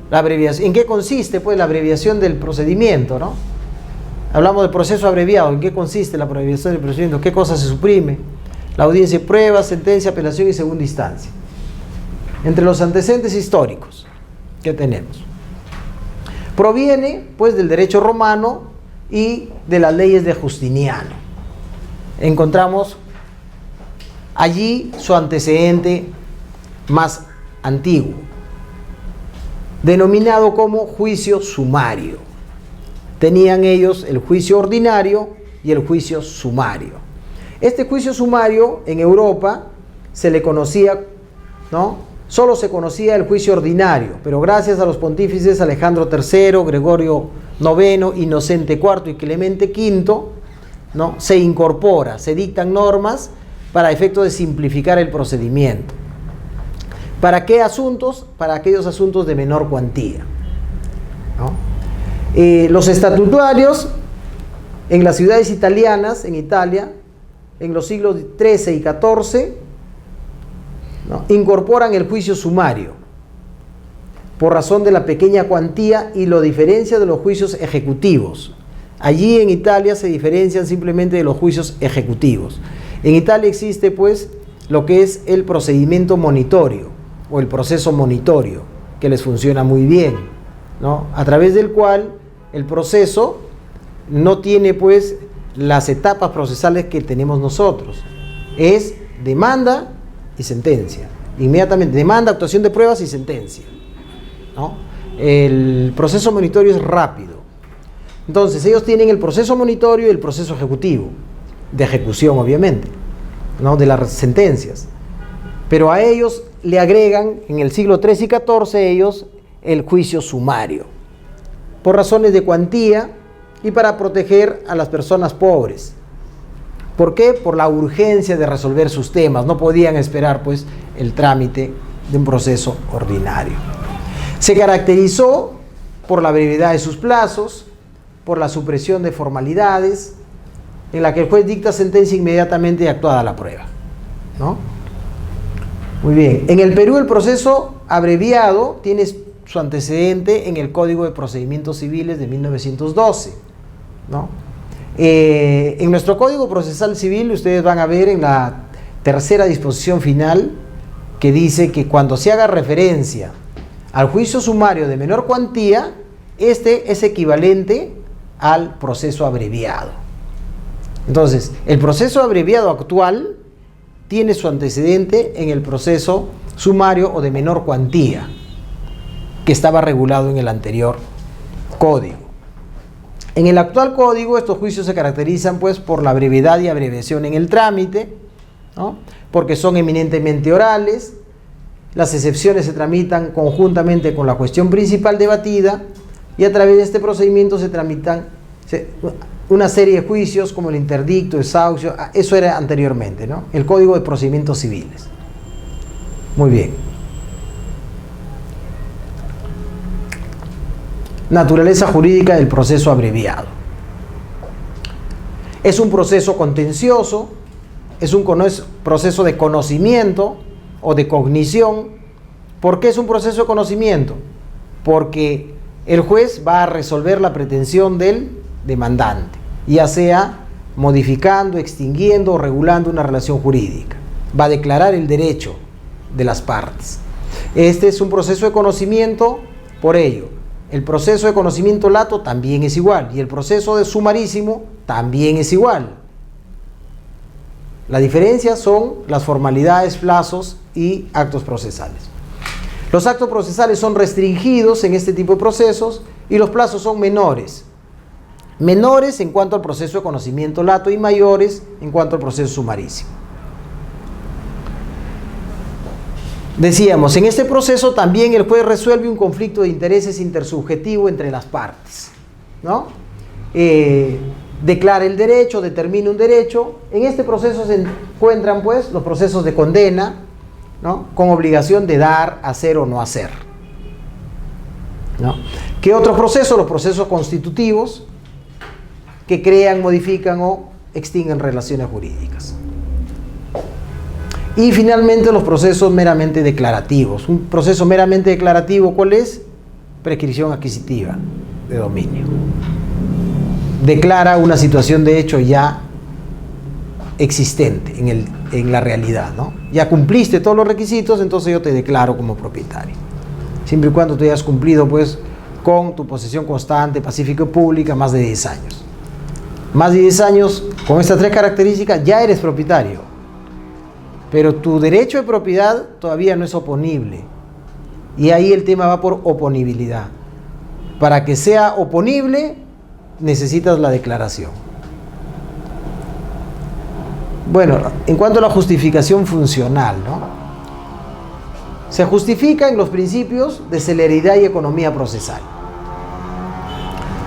la abreviación. ¿En qué consiste, pues, la abreviación del procedimiento, ¿no? Hablamos de proceso abreviado. ¿En qué consiste la abreviación del procedimiento? ¿Qué cosa se suprime? La audiencia de pruebas, sentencia, apelación y segunda instancia. Entre los antecedentes históricos que tenemos, proviene, pues, del derecho romano y de las leyes de Justiniano. Encontramos allí su antecedente más antiguo, denominado como juicio sumario. Tenían ellos el juicio ordinario y el juicio sumario. Este juicio sumario en Europa se le conocía, ¿no?, solo se conocía el juicio ordinario, pero gracias a los pontífices Alejandro III, Gregorio IX, Inocente IV y Clemente V, ¿no?, se incorpora, se dictan normas para efecto de simplificar el procedimiento. ¿Para qué asuntos? Para aquellos asuntos de menor cuantía, ¿no? Los estatutarios en las ciudades italianas, en Italia, en los siglos XIII y XIV, ¿no?, incorporan el juicio sumario por razón de la pequeña cuantía y lo diferencia de los juicios ejecutivos. Allí en Italia se diferencian simplemente de los juicios ejecutivos. En Italia existe, pues, lo que es el procedimiento monitorio o el proceso monitorio, que les funciona muy bien, ¿no?, a través del cual el proceso no tiene, pues, las etapas procesales que tenemos nosotros. Es demanda y sentencia. Inmediatamente, demanda, actuación de pruebas y sentencia, ¿no? El proceso monitorio es rápido. Entonces, ellos tienen el proceso monitorio y el proceso ejecutivo, de ejecución, obviamente, ¿no?, de las sentencias. Pero a ellos le agregan, en el siglo XIII y XIV, ellos, el juicio sumario, por razones de cuantía y para proteger a las personas pobres. ¿Por qué? Por la urgencia de resolver sus temas. No podían esperar, pues, el trámite de un proceso ordinario. Se caracterizó por la brevedad de sus plazos, por la supresión de formalidades, en la que el juez dicta sentencia inmediatamente actuada la prueba, ¿no? Muy bien. En el Perú, el proceso abreviado tiene su antecedente en el Código de Procedimientos Civiles de 1912, ¿no? En nuestro Código Procesal Civil, ustedes van a ver en la tercera disposición final, que dice que cuando se haga referencia al juicio sumario de menor cuantía, este es equivalente al proceso abreviado. Entonces, el proceso abreviado actual tiene su antecedente en el proceso sumario o de menor cuantía, que estaba regulado en el anterior código. En el actual código, estos juicios se caracterizan pues por la brevedad y abreviación en el trámite, ¿no? Porque son eminentemente orales. Las excepciones se tramitan conjuntamente con la cuestión principal debatida, y a través de este procedimiento se tramitan una serie de juicios como el interdicto, desahucio. Eso era anteriormente, ¿no? El Código de Procedimientos Civiles. Muy bien. Naturaleza jurídica del proceso abreviado. Es un proceso contencioso, es un proceso de conocimiento o de cognición. ¿Por qué es un proceso de conocimiento? Porque el juez va a resolver la pretensión del demandante, ya sea modificando, extinguiendo o regulando una relación jurídica. Va a declarar el derecho de las partes. Este es un proceso de conocimiento, por ello, el proceso de conocimiento lato también es igual, y el proceso de sumarísimo también es igual. La diferencia son las formalidades, plazos y actos procesales. Los actos procesales son restringidos en este tipo de procesos y los plazos son menores. Menores en cuanto al proceso de conocimiento lato y mayores en cuanto al proceso sumarísimo. Decíamos, en este proceso también el juez resuelve un conflicto de intereses intersubjetivo entre las partes, ¿no? Declara el derecho, determina un derecho. En este proceso se encuentran pues los procesos de condena, ¿no? Con obligación de dar, hacer o no hacer, ¿no? ¿Qué otros procesos? Los procesos constitutivos, que crean, modifican o extinguen relaciones jurídicas. Y finalmente los procesos meramente declarativos. Un proceso meramente declarativo, ¿cuál es? Prescripción adquisitiva de dominio. Declara una situación de hecho ya existente en la realidad, ¿no? Ya cumpliste todos los requisitos, entonces yo te declaro como propietario. Siempre y cuando tú hayas cumplido pues con tu posesión constante, pacífica y pública, más de 10 años. Más de 10 años, con estas tres características, ya eres propietario. Pero tu derecho de propiedad todavía no es oponible. Y ahí el tema va por oponibilidad. Para que sea oponible, necesitas la declaración. Bueno, en cuanto a la justificación funcional, ¿no? Se justifica en los principios de celeridad y economía procesal.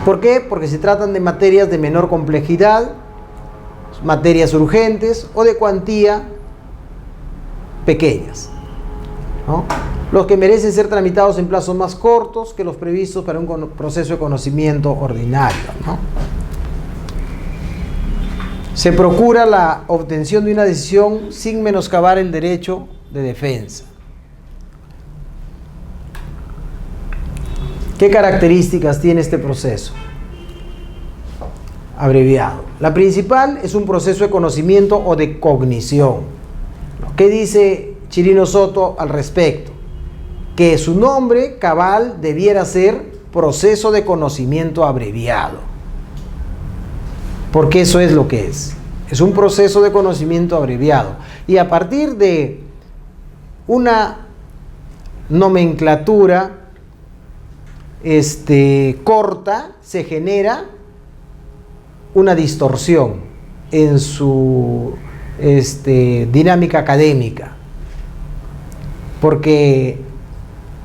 ¿Por qué? Porque se tratan de materias de menor complejidad, materias urgentes o de cuantía pequeñas, ¿no? Los que merecen ser tramitados en plazos más cortos que los previstos para un proceso de conocimiento ordinario, ¿no? Se procura la obtención de una decisión sin menoscabar el derecho de defensa. ¿Qué características tiene este proceso abreviado? La principal es un proceso de conocimiento o de cognición. ¿Qué dice Chirino Soto al respecto? Que su nombre cabal debiera ser proceso de conocimiento abreviado. Porque eso es lo que es. Es un proceso de conocimiento abreviado. Y a partir de una nomenclatura corta, se genera una distorsión en su dinámica académica. ¿Por qué?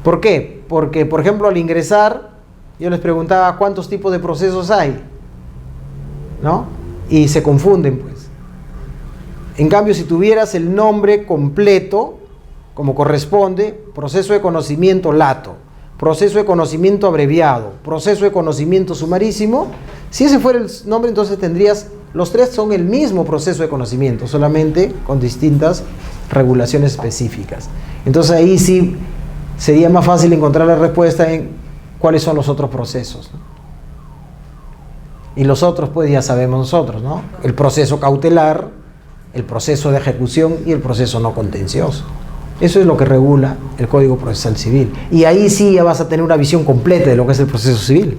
Porque, por ejemplo, al ingresar, yo les preguntaba cuántos tipos de procesos hay, ¿no? Y se confunden, pues. En cambio, si tuvieras el nombre completo, como corresponde, proceso de conocimiento lato, proceso de conocimiento abreviado, proceso de conocimiento sumarísimo, si ese fuera el nombre, entonces tendrías, los tres son el mismo proceso de conocimiento, solamente con distintas regulaciones específicas. Entonces ahí sí sería más fácil encontrar la respuesta en cuáles son los otros procesos, ¿no? Y los otros, pues ya sabemos nosotros, ¿no? El proceso cautelar, el proceso de ejecución y el proceso no contencioso. Eso es lo que regula el Código Procesal Civil. Y ahí sí ya vas a tener una visión completa de lo que es el proceso civil.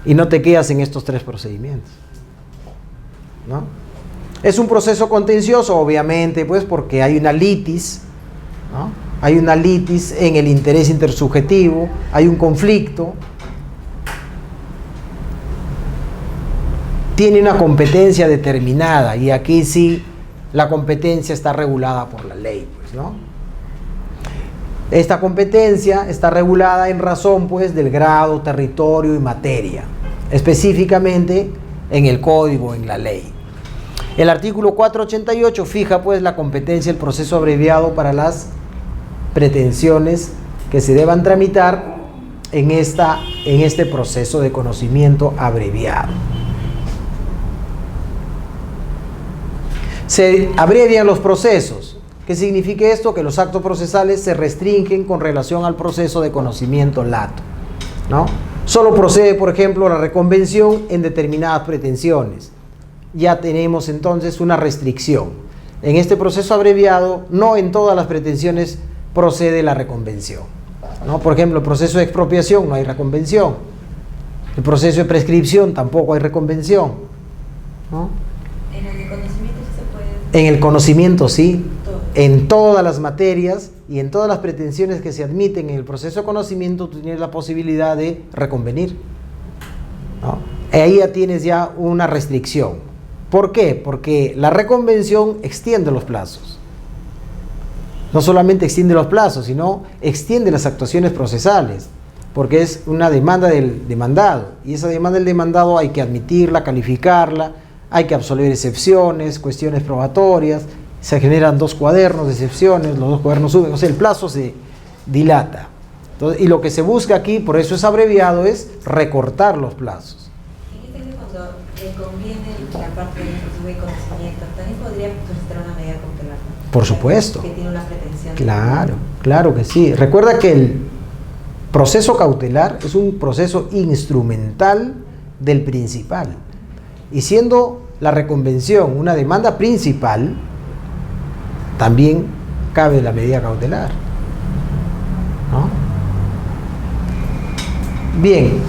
y no te quedas en estos 3 procedimientos, ¿no? Es un proceso contencioso, obviamente, pues porque hay una litis, ¿no? Hay una litis en el interés intersubjetivo, hay un conflicto, tiene una competencia determinada, y aquí sí la competencia está regulada por la ley, pues, ¿no? Esta competencia está regulada en razón, pues, del grado, territorio y materia, específicamente en el código, en la ley. El artículo 488 fija, pues, la competencia del proceso abreviado para las pretensiones que se deban tramitar en este proceso de conocimiento abreviado. Se abrevian los procesos. ¿Qué significa esto? Que los actos procesales se restringen con relación al proceso de conocimiento lato, ¿no? Solo procede, por ejemplo, la reconvención en determinadas pretensiones. Ya tenemos entonces una restricción. En este proceso abreviado, no en todas las pretensiones procede la reconvención, ¿no? Por ejemplo, el proceso de expropiación no hay reconvención. El proceso de prescripción tampoco hay reconvención, ¿no? En el de conocimiento sí se puede. En el conocimiento sí, Todo. en todas las materias y en todas las pretensiones que se admiten en el proceso de conocimiento, tú tienes la posibilidad de reconvenir, ¿no? Ahí ya tienes ya una restricción. ¿Por qué? Porque la reconvención extiende los plazos. No solamente extiende los plazos, sino extiende las actuaciones procesales, porque es una demanda del demandado, y esa demanda del demandado hay que admitirla, calificarla, hay que absolver excepciones, cuestiones probatorias, se generan 2 cuadernos de excepciones, los 2 cuadernos suben, o sea, el plazo se dilata. Entonces, y lo que se busca aquí, por eso es abreviado, es recortar los plazos. En este caso, cuando le conviene la parte del proceso de conocimiento, también podría solicitar una medida cautelar, ¿no? Por supuesto. Que tiene una pretensión. Claro, claro que sí. Recuerda que el proceso cautelar es un proceso instrumental del principal. Y siendo la reconvención una demanda principal, también cabe la medida cautelar, ¿no? Bien.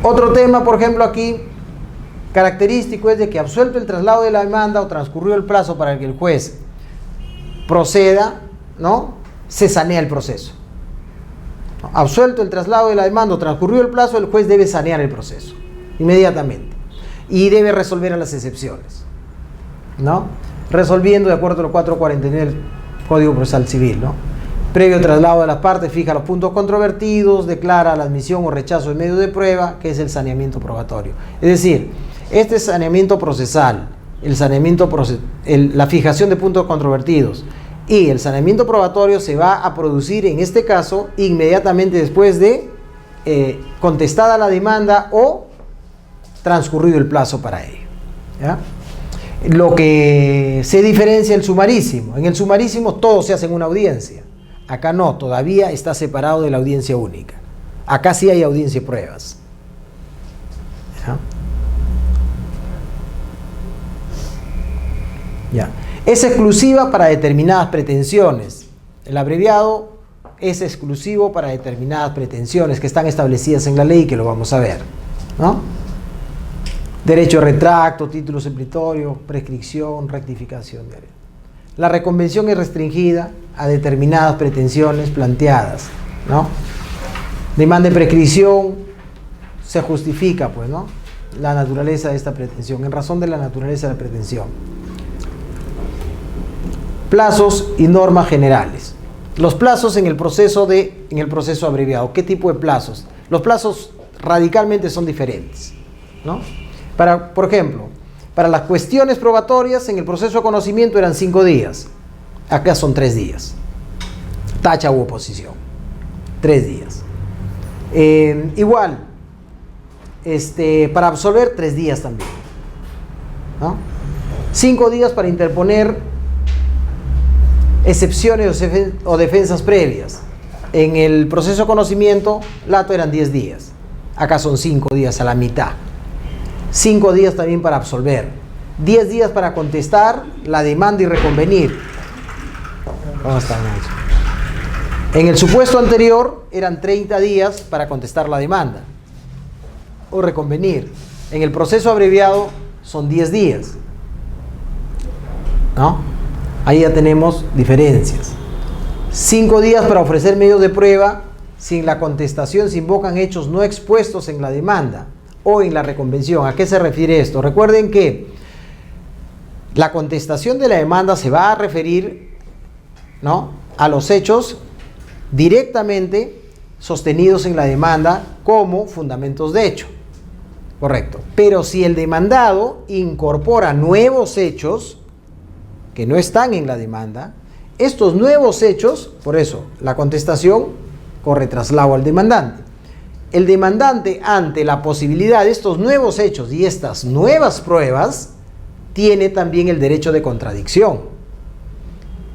Otro tema, por ejemplo, aquí, característico, es de que absuelto el traslado de la demanda o transcurrió el plazo para que el juez proceda, ¿no? Se sanea el proceso. Absuelto el traslado de la demanda o transcurrió el plazo, el juez debe sanear el proceso inmediatamente y debe resolver a las excepciones, ¿no? Resolviendo de acuerdo a lo 449 del Código Procesal Civil, ¿no? Previo traslado de las partes, fija los puntos controvertidos, declara la admisión o rechazo de medio de prueba, que es el saneamiento probatorio. Es decir, este saneamiento procesal, la fijación de puntos controvertidos y el saneamiento probatorio se va a producir en este caso inmediatamente después de contestada la demanda o transcurrido el plazo para ello, ¿ya? Lo que se diferencia el sumarísimo. En el sumarísimo todo se hace en una audiencia. Acá no, todavía está separado de la audiencia única. Acá sí hay audiencia y pruebas, ¿ya? Ya. Es exclusiva para determinadas pretensiones. El abreviado es exclusivo para determinadas pretensiones que están establecidas en la ley y que lo vamos a ver, ¿no? Derecho de retracto, título supletorio, prescripción, rectificación de derecho. La reconvención es restringida a determinadas pretensiones planteadas, ¿no? Demanda de prescripción se justifica, pues, ¿no? La naturaleza de esta pretensión, en razón de la naturaleza de la pretensión. Plazos y normas generales. Los plazos en el proceso abreviado. ¿Qué tipo de plazos? Los plazos radicalmente son diferentes, ¿no? Por ejemplo, para las cuestiones probatorias en el proceso de conocimiento eran 5 días. Acá son 3 días. Tacha u oposición. 3 días. Igual, para absolver 3 días también, ¿no? 5 días para interponer excepciones o defensas previas. En el proceso de conocimiento, lato eran 10 días. Acá son 5 días, a la mitad. 5 días también para absolver. 10 días para contestar la demanda y reconvenir. ¿Cómo está, Nacho? En el supuesto anterior eran 30 días para contestar la demanda. o reconvenir. En el proceso abreviado son 10 días, ¿no? Ahí ya tenemos diferencias. 5 días para ofrecer medios de prueba. Si en la contestación se invocan hechos no expuestos en la demanda o en la reconvención. ¿A qué se refiere esto? Recuerden que la contestación de la demanda se va a referir, ¿no?, a los hechos directamente sostenidos en la demanda como fundamentos de hecho. Correcto. Pero si el demandado incorpora nuevos hechos que no están en la demanda, estos nuevos hechos, por eso la contestación corre traslado al demandante. El demandante, ante la posibilidad de estos nuevos hechos y estas nuevas pruebas, tiene también el derecho de contradicción.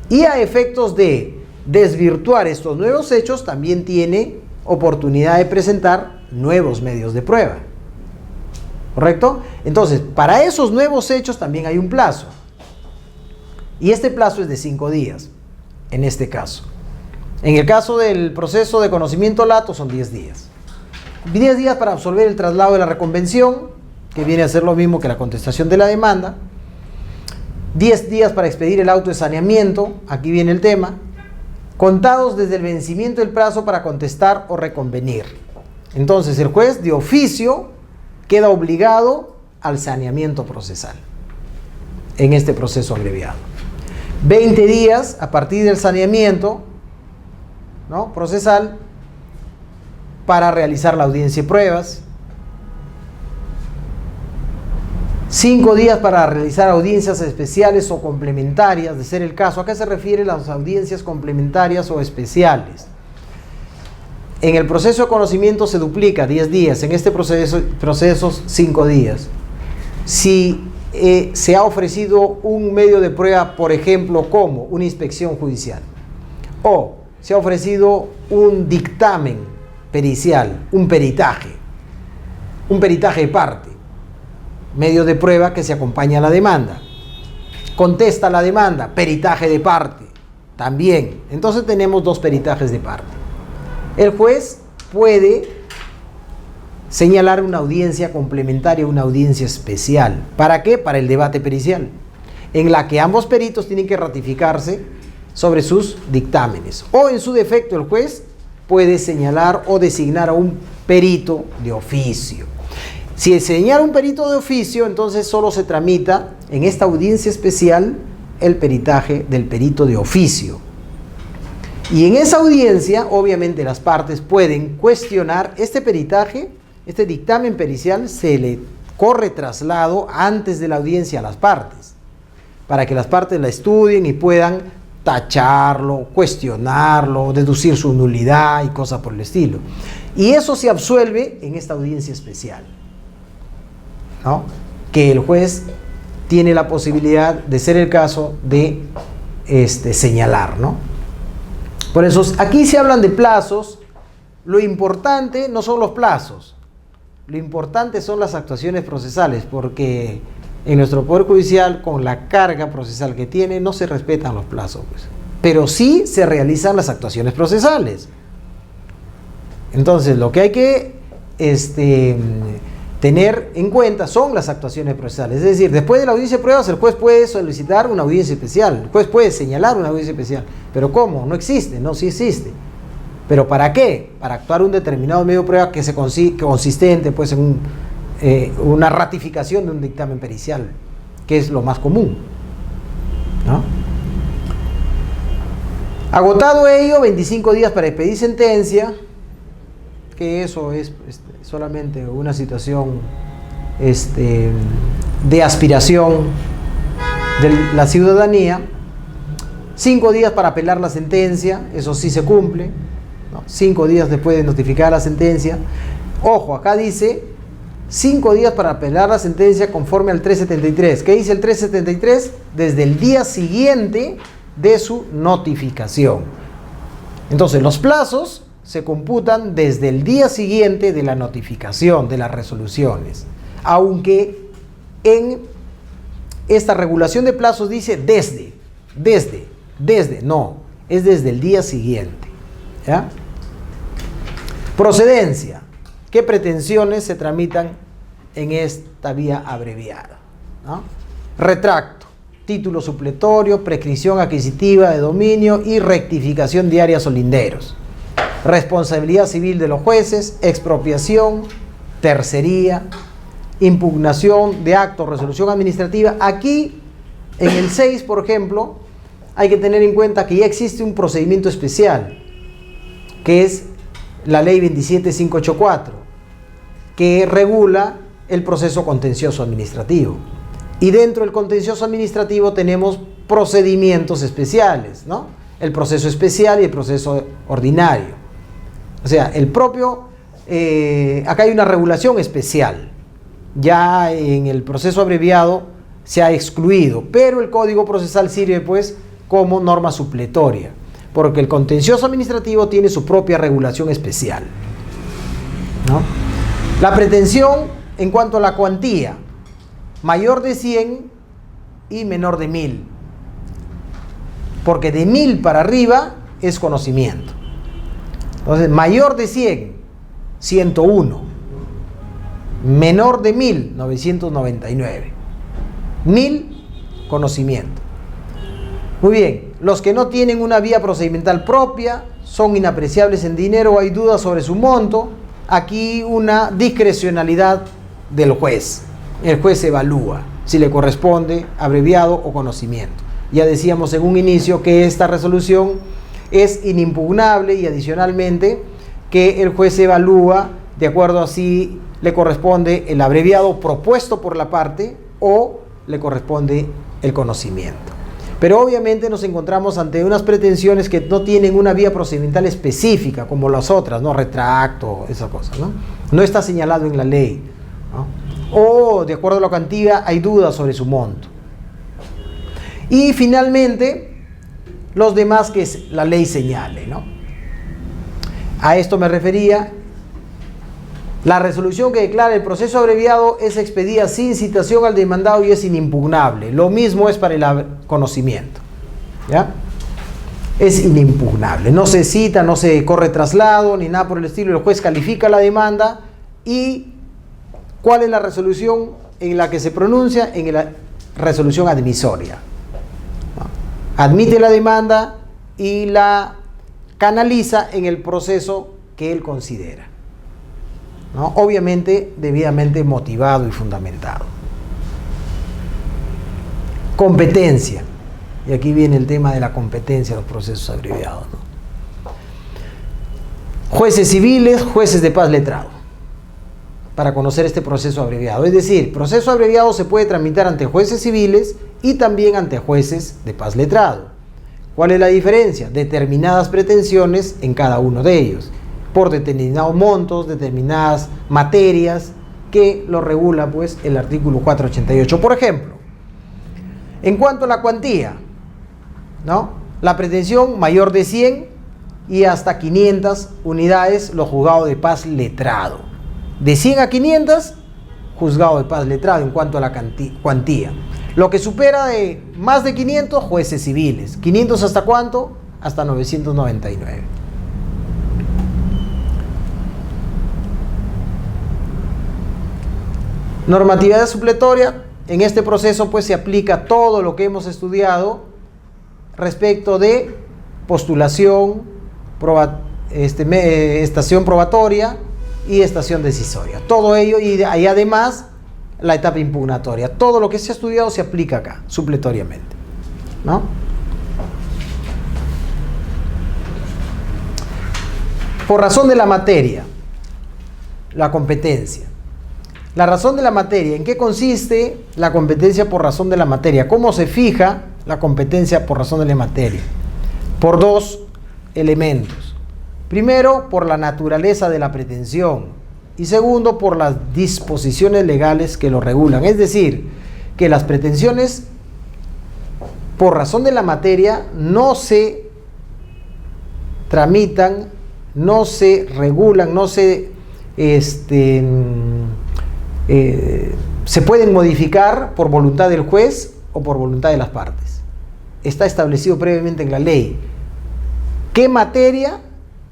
Y a efectos de desvirtuar estos nuevos hechos, también tiene oportunidad de presentar nuevos medios de prueba. ¿Correcto? Entonces, para esos nuevos hechos también hay un plazo. Y este plazo es de 5 días, en este caso. En el caso del proceso de conocimiento lato son 10 días. 10 días para absolver el traslado de la reconvención, que viene a ser lo mismo que la contestación de la demanda. 10 días para expedir el auto de saneamiento, aquí viene el tema, contados desde el vencimiento del plazo para contestar o reconvenir. Entonces el juez de oficio queda obligado al saneamiento procesal en este proceso abreviado. 20 días a partir del saneamiento, ¿no?, procesal para realizar la audiencia y pruebas. 5 días para realizar audiencias especiales o complementarias, de ser el caso. ¿A qué se refieren las audiencias complementarias o especiales? En el proceso de conocimiento se duplica 10 días, en este proceso 5 días. Si se ha ofrecido un medio de prueba, por ejemplo, como una inspección judicial, o se ha ofrecido un dictamen pericial, un peritaje de parte, medio de prueba que se acompaña a la demanda. Contesta la demanda, peritaje de parte, también. Entonces tenemos 2 peritajes de parte. El juez puede señalar una audiencia complementaria, una audiencia especial. ¿Para qué? Para el debate pericial, en la que ambos peritos tienen que ratificarse sobre sus dictámenes. O en su defecto el juez puede señalar o designar a un perito de oficio. Si señala un perito de oficio, entonces solo se tramita en esta audiencia especial el peritaje del perito de oficio. Y en esa audiencia, obviamente, las partes pueden cuestionar este peritaje, este dictamen pericial, se le corre traslado antes de la audiencia a las partes, para que las partes la estudien y puedan tacharlo, cuestionarlo, deducir su nulidad y cosas por el estilo. Y eso se absuelve en esta audiencia especial, ¿no?, que el juez tiene la posibilidad, de ser el caso, de señalar, ¿no? Por eso aquí se hablan de plazos. Lo importante no son los plazos, lo importante son las actuaciones procesales, porque en nuestro Poder Judicial, con la carga procesal que tiene, no se respetan los plazos, pues. Pero sí se realizan las actuaciones procesales. Entonces, lo que hay que tener en cuenta son las actuaciones procesales. Es decir, después de la audiencia de pruebas, el juez puede solicitar una audiencia especial, el juez puede señalar una audiencia especial. ¿Pero cómo? No existe. No, sí existe. ¿Pero para qué? Para actuar un determinado medio de prueba que consistente, pues, en una ratificación de un dictamen pericial, que es lo más común, ¿no? Agotado ello, 25 días para expedir sentencia, que eso es solamente una situación de aspiración de la ciudadanía. 5 días para apelar la sentencia, eso sí se cumple, ¿no? 5 días después de notificar la sentencia. Ojo, acá dice 5 días para apelar la sentencia conforme al 373. ¿Qué dice el 373? Desde el día siguiente de su notificación. Entonces, los plazos se computan desde el día siguiente de la notificación de las resoluciones. Aunque en esta regulación de plazos dice desde, no, es desde el día siguiente, ¿ya? Procedencia. ¿Qué pretensiones se tramitan en esta vía abreviada? ¿No? Retracto, título supletorio, prescripción adquisitiva de dominio y rectificación de áreas o linderos. Responsabilidad civil de los jueces, expropiación, tercería, impugnación de acto, resolución administrativa. Aquí, en el 6, por ejemplo, hay que tener en cuenta que ya existe un procedimiento especial, que es la ley 27584, que regula el proceso contencioso administrativo. Y dentro del contencioso administrativo tenemos procedimientos especiales, ¿no? El proceso especial y el proceso ordinario. O sea, el propio, acá hay una regulación especial. Ya en el proceso abreviado se ha excluido, pero el Código Procesal sirve pues como norma supletoria, porque el contencioso administrativo tiene su propia regulación especial, ¿no? La pretensión en cuanto a la cuantía, mayor de 100 y menor de 1000, porque de 1000 para arriba es conocimiento. Entonces, mayor de 100, 101, menor de 1000, 999, 1000, conocimiento. Muy bien, los que no tienen una vía procedimental propia son inapreciables en dinero o hay dudas sobre su monto. Aquí una discrecionalidad del juez. El juez evalúa si le corresponde abreviado o conocimiento. Ya decíamos en un inicio que esta resolución es inimpugnable y adicionalmente que el juez evalúa de acuerdo a si le corresponde el abreviado propuesto por la parte o le corresponde el conocimiento. Pero obviamente nos encontramos ante unas pretensiones que no tienen una vía procedimental específica como las otras, ¿no? Retracto, esas cosas, ¿no? No está señalado en la ley, ¿no? O de acuerdo a la cuantía hay dudas sobre su monto. Y finalmente los demás que la ley señale, ¿no? A esto me refería. La resolución que declara el proceso abreviado es expedida sin citación al demandado y es inimpugnable. Lo mismo es para el conocimiento, ¿ya? Es inimpugnable. No se cita, no se corre traslado, ni nada por el estilo. El juez califica la demanda y ¿cuál es la resolución en la que se pronuncia? En la resolución admisoria, ¿no? Admite la demanda y la canaliza en el proceso que él considera, ¿no? Obviamente debidamente motivado y fundamentado. Competencia. Y aquí viene el tema de la competencia de los procesos abreviados, ¿no? Jueces civiles, jueces de paz letrado, para conocer este proceso abreviado. Es decir, proceso abreviado se puede tramitar ante jueces civiles y también ante jueces de paz letrado. ¿Cuál es la diferencia? Determinadas pretensiones en cada uno de ellos, por determinados montos, determinadas materias que lo regula pues el artículo 488. Por ejemplo, en cuanto a la cuantía, ¿no? La pretensión mayor de 100 y hasta 500 unidades, los juzgados de paz letrado. De 100 a 500, juzgado de paz letrado en cuanto a la cuantía. Lo que supera de más de 500, jueces civiles. 500 hasta cuánto? Hasta 999. Normatividad supletoria. En este proceso pues se aplica todo lo que hemos estudiado respecto de postulación, estación probatoria y estación decisoria. Todo ello y además la etapa impugnatoria. Todo lo que se ha estudiado se aplica acá, supletoriamente, ¿no? Por razón de la materia, la competencia. La razón de la materia, ¿en qué consiste la competencia por razón de la materia? ¿Cómo se fija la competencia por razón de la materia? Por dos elementos. Primero, por la naturaleza de la pretensión. Y segundo, por las disposiciones legales que lo regulan. Es decir, que las pretensiones por razón de la materia no se tramitan, no se regulan, no se pueden modificar por voluntad del juez o por voluntad de las partes. Está establecido previamente en la ley qué materia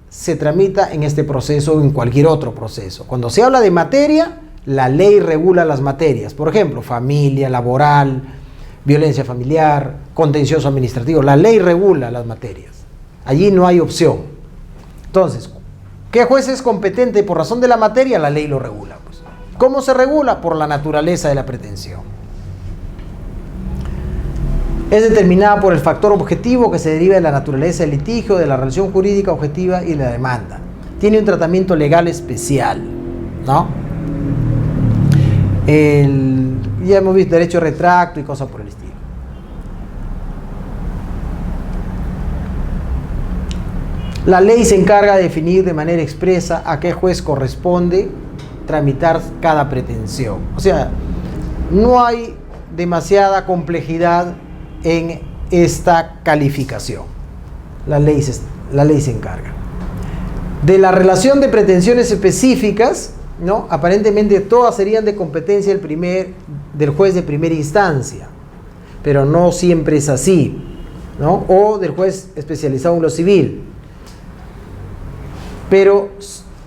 se tramita en este proceso o en cualquier otro proceso. Cuando se habla de materia, la ley regula las materias. Por ejemplo, familia, laboral, violencia familiar, contencioso administrativo. La ley regula las materias. Allí no hay opción. Entonces, ¿qué juez es competente por razón de la materia? La ley lo regula, pues. ¿Cómo se regula? Por la naturaleza de la pretensión. Es determinada por el factor objetivo que se deriva de la naturaleza del litigio, de la relación jurídica objetiva y de la demanda. Tiene un tratamiento legal especial, ¿no? Ya hemos visto derecho de retracto y cosas por el estilo. La ley se encarga de definir de manera expresa a qué juez corresponde tramitar cada pretensión. O sea, no hay demasiada complejidad en esta calificación. La ley se encarga. De la relación de pretensiones específicas, ¿no? Aparentemente todas serían de competencia del juez de primera instancia, pero no siempre es así, ¿no? O del juez especializado en lo civil. Pero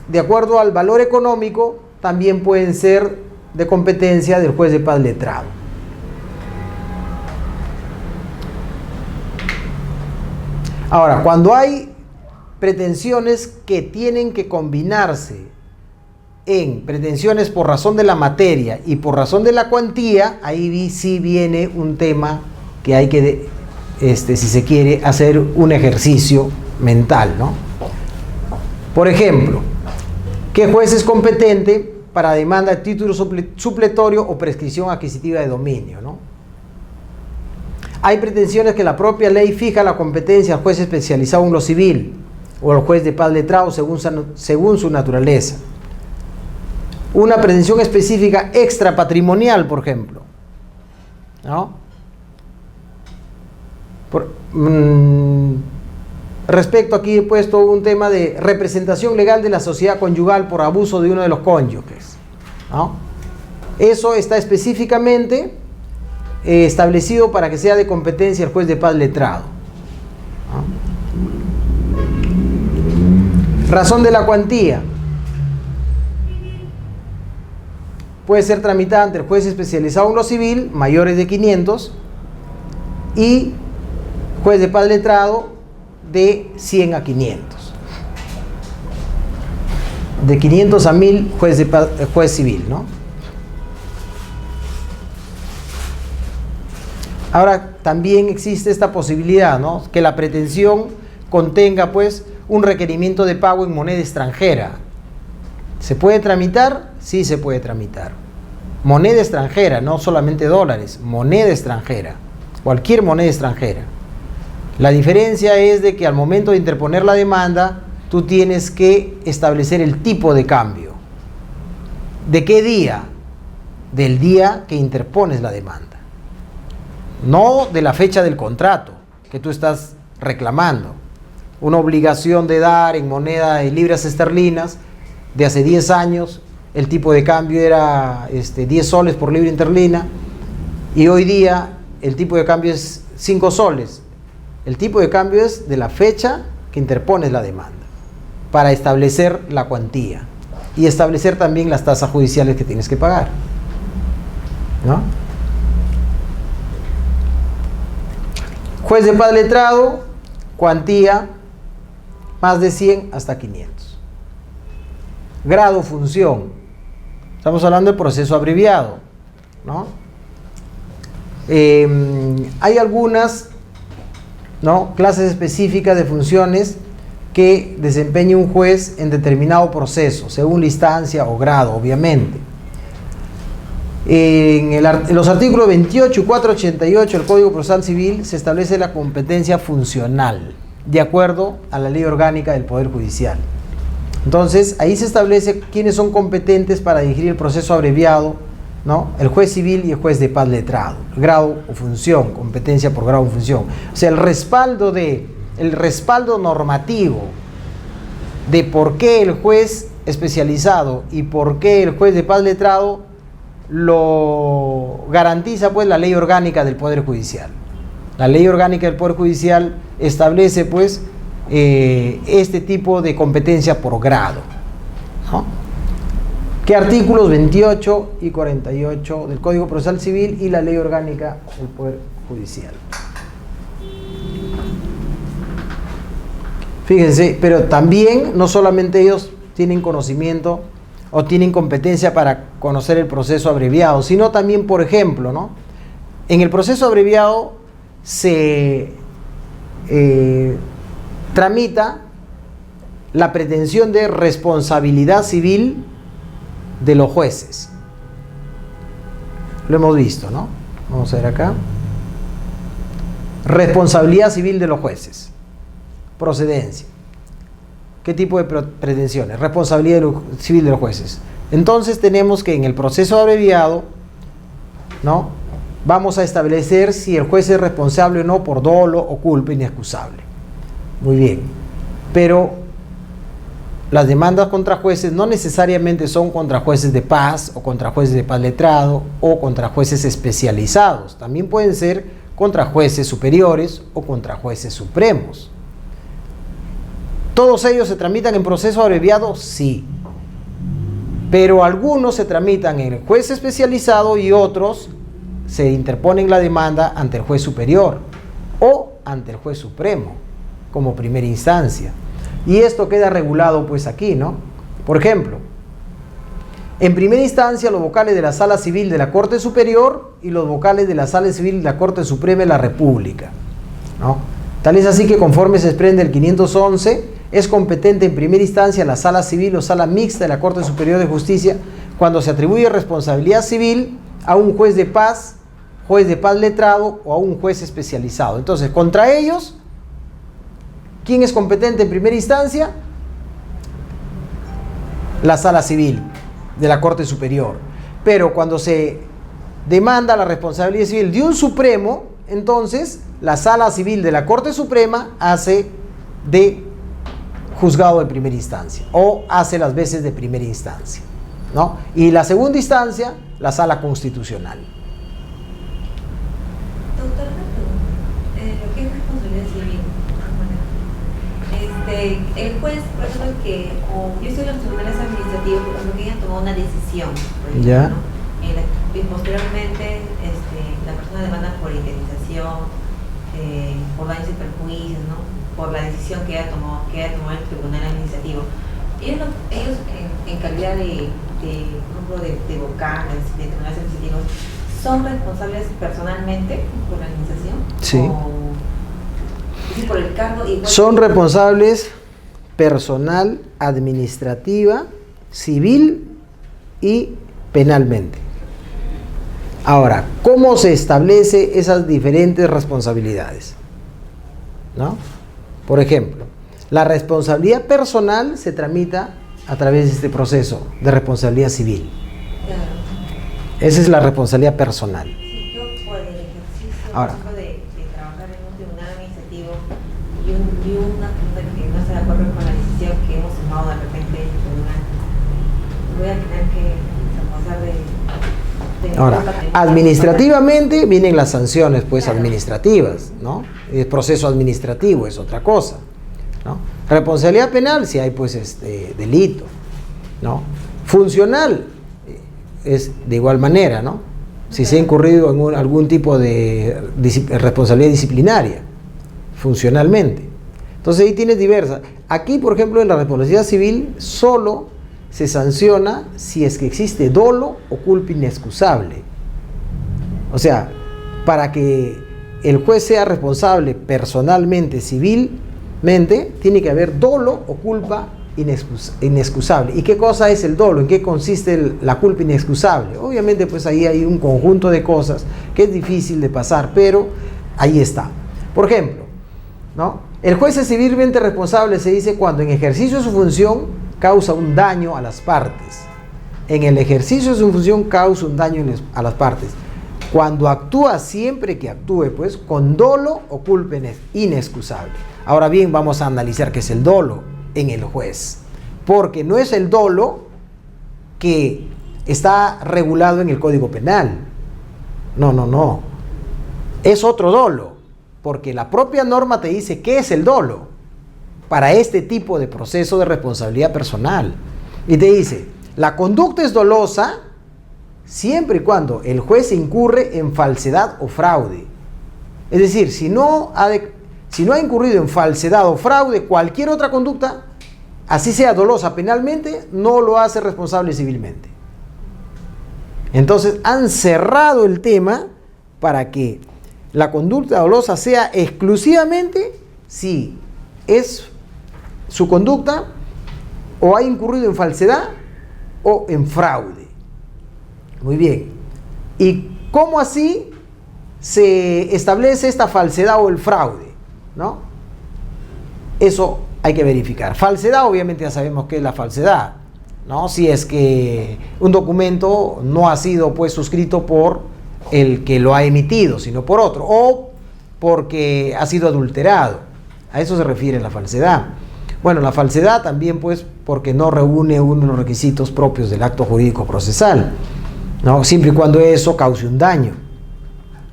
de acuerdo al valor económico, también pueden ser de competencia del juez de paz letrado. Ahora, cuando hay pretensiones que tienen que combinarse en pretensiones por razón de la materia y por razón de la cuantía, ahí sí viene un tema que hay que, si se quiere, hacer un ejercicio mental, ¿no? Por ejemplo, ¿qué juez es competente para demanda de título supletorio o prescripción adquisitiva de dominio, ¿no? Hay pretensiones que la propia ley fija la competencia al juez especializado en lo civil o al juez de paz letrado según su naturaleza. Una pretensión específica extrapatrimonial, por ejemplo, ¿no? Respecto, aquí he puesto un tema de representación legal de la sociedad conyugal por abuso de uno de los cónyuges, ¿no? Eso está específicamente establecido para que sea de competencia el juez de paz letrado, ¿no? Razón de la cuantía puede ser tramitada ante el juez especializado en lo civil, mayores de 500, y juez de paz letrado de 100 a 500. De 500 a 1000, juez civil, ¿no? Ahora, también existe esta posibilidad, ¿no? Que la pretensión contenga, pues, un requerimiento de pago en moneda extranjera. ¿Se puede tramitar? Sí, se puede tramitar. Moneda extranjera, no solamente dólares, moneda extranjera. Cualquier moneda extranjera. La diferencia es de que al momento de interponer la demanda, tú tienes que establecer el tipo de cambio. ¿De qué día? Del día que interpones la demanda. No de la fecha del contrato que tú estás reclamando. Una obligación de dar en moneda de libras esterlinas de hace 10 años, el tipo de cambio era 10 soles por libra esterlina, y hoy día el tipo de cambio es 5 soles. El tipo de cambio es de la fecha que interpones la demanda, para establecer la cuantía y establecer también las tasas judiciales que tienes que pagar, ¿no? Juez de paz letrado, cuantía, más de 100 hasta 500. Grado, función. Estamos hablando del proceso abreviado, ¿no? Hay algunas, ¿no?, clases específicas de funciones que desempeña un juez en determinado proceso, según la instancia o grado, obviamente. En los artículos 28 y 488 del Código Procesal Civil se establece la competencia funcional, de acuerdo a la Ley Orgánica del Poder Judicial. Entonces, ahí se establece quiénes son competentes para dirigir el proceso abreviado, ¿no? El juez civil y el juez de paz letrado. Grado o función, competencia por grado o función. O sea, el respaldo normativo de por qué el juez especializado y por qué el juez de paz letrado lo garantiza, pues, la Ley Orgánica del Poder Judicial. La Ley Orgánica del Poder Judicial establece, pues, este tipo de competencia por grado, ¿no? ¿Qué artículos 28 y 48 del Código Procesal Civil y la Ley Orgánica del Poder Judicial? Fíjense, pero también no solamente ellos tienen conocimiento o tienen competencia para conocer el proceso abreviado, sino también, por ejemplo, ¿no? En el proceso abreviado se tramita la pretensión de responsabilidad civil de los jueces. Lo hemos visto, ¿no? Vamos a ver acá. Responsabilidad civil de los jueces. Procedencia. ¿Qué tipo de pretensiones? Responsabilidad civil de los jueces. Entonces tenemos que en el proceso abreviado, ¿no?, vamos a establecer si el juez es responsable o no por dolo o culpa inexcusable. Muy bien. Pero las demandas contra jueces no necesariamente son contra jueces de paz o contra jueces de paz letrado o contra jueces especializados. También pueden ser contra jueces superiores o contra jueces supremos. ¿Todos ellos se tramitan en proceso abreviado? Sí. Pero algunos se tramitan en el juez especializado y otros se interponen la demanda ante el juez superior o ante el juez supremo como primera instancia. Y esto queda regulado pues aquí, ¿no? Por ejemplo, en primera instancia los vocales de la Sala Civil de la Corte Superior y los vocales de la Sala Civil de la Corte Suprema de la República, ¿no? Tal es así que conforme se desprende el 511, es competente en primera instancia la Sala Civil o Sala Mixta de la Corte Superior de Justicia cuando se atribuye responsabilidad civil a un juez de paz letrado o a un juez especializado. Entonces, contra ellos, ¿quién es competente en primera instancia? La Sala Civil de la Corte Superior. Pero cuando se demanda la responsabilidad civil de un Supremo, entonces la Sala Civil de la Corte Suprema hace de juzgado de primera instancia o hace las veces de primera instancia, ¿no? Y la segunda instancia, la Sala Constitucional. Doctor, lo que es responsabilidad civil, el juez, por ejemplo, que yo soy los tribunales administrativos, por ejemplo, que hayan tomado una decisión, por ejemplo, ¿ya? ¿no? Y posteriormente la persona demanda por indemnización, por daños y perjuicios, ¿no?, por la decisión que haya tomado el tribunal administrativo. Ellos en calidad de vocales, de tribunales administrativos, ¿son responsables personalmente por la administración? Sí. ¿O por el cargo? Son responsables personal, administrativa, civil y penalmente. Ahora, ¿cómo se establece esas diferentes responsabilidades? ¿No? Por ejemplo, la responsabilidad personal se tramita a través de este proceso de responsabilidad civil. Claro. Esa es la responsabilidad personal. Sí, yo por el ejercicio Ahora, de trabajar en un tribunal administrativo y una persona que no está de acuerdo con la decisión que hemos tomado de repente en el tribunal, voy a tener que pasar de ahora, administrativamente vienen las sanciones pues administrativas, ¿no? El proceso administrativo es otra cosa, ¿no? Responsabilidad penal si hay pues delito, ¿no? Funcional es de igual manera, ¿no? Si se ha incurrido en algún tipo de responsabilidad disciplinaria, funcionalmente. Entonces ahí tienes diversas. Aquí, por ejemplo, en la responsabilidad civil solo se sanciona si es que existe dolo o culpa inexcusable. O sea, para que el juez sea responsable personalmente, civilmente, tiene que haber dolo o culpa inexcusable. ¿Y qué cosa es el dolo? ¿En qué consiste la culpa inexcusable? Obviamente, pues ahí hay un conjunto de cosas que es difícil de pasar, pero ahí está. Por ejemplo, ¿no?, el juez es civilmente responsable, se dice, cuando en ejercicio de su función causa un daño a las partes. En el ejercicio de su función causa un daño a las partes. Cuando actúa, siempre que actúe, pues, con dolo o culpa inexcusable. Ahora bien, vamos a analizar qué es el dolo en el juez. Porque no es el dolo que está regulado en el Código Penal. No. Es otro dolo. Porque la propia norma te dice qué es el dolo. para este tipo de proceso de responsabilidad personal. Y te dice, la conducta es dolosa siempre y cuando el juez incurre en falsedad o fraude. Es decir, si no ha incurrido en falsedad o fraude, cualquier otra conducta, así sea dolosa penalmente, no lo hace responsable civilmente. Entonces han cerrado el tema para que la conducta dolosa sea exclusivamente si es su conducta o ha incurrido en falsedad o en fraude. Muy bien. ¿Y cómo así se establece esta falsedad o el fraude? ¿No? Eso hay que verificar. Falsedad, obviamente ya sabemos qué es la falsedad, ¿no? Si es que un documento no ha sido pues suscrito por el que lo ha emitido, sino por otro, o porque ha sido adulterado. A eso se refiere la falsedad. Bueno, la falsedad también pues porque no reúne uno de los requisitos propios del acto jurídico procesal, ¿no? Siempre y cuando eso cause un daño,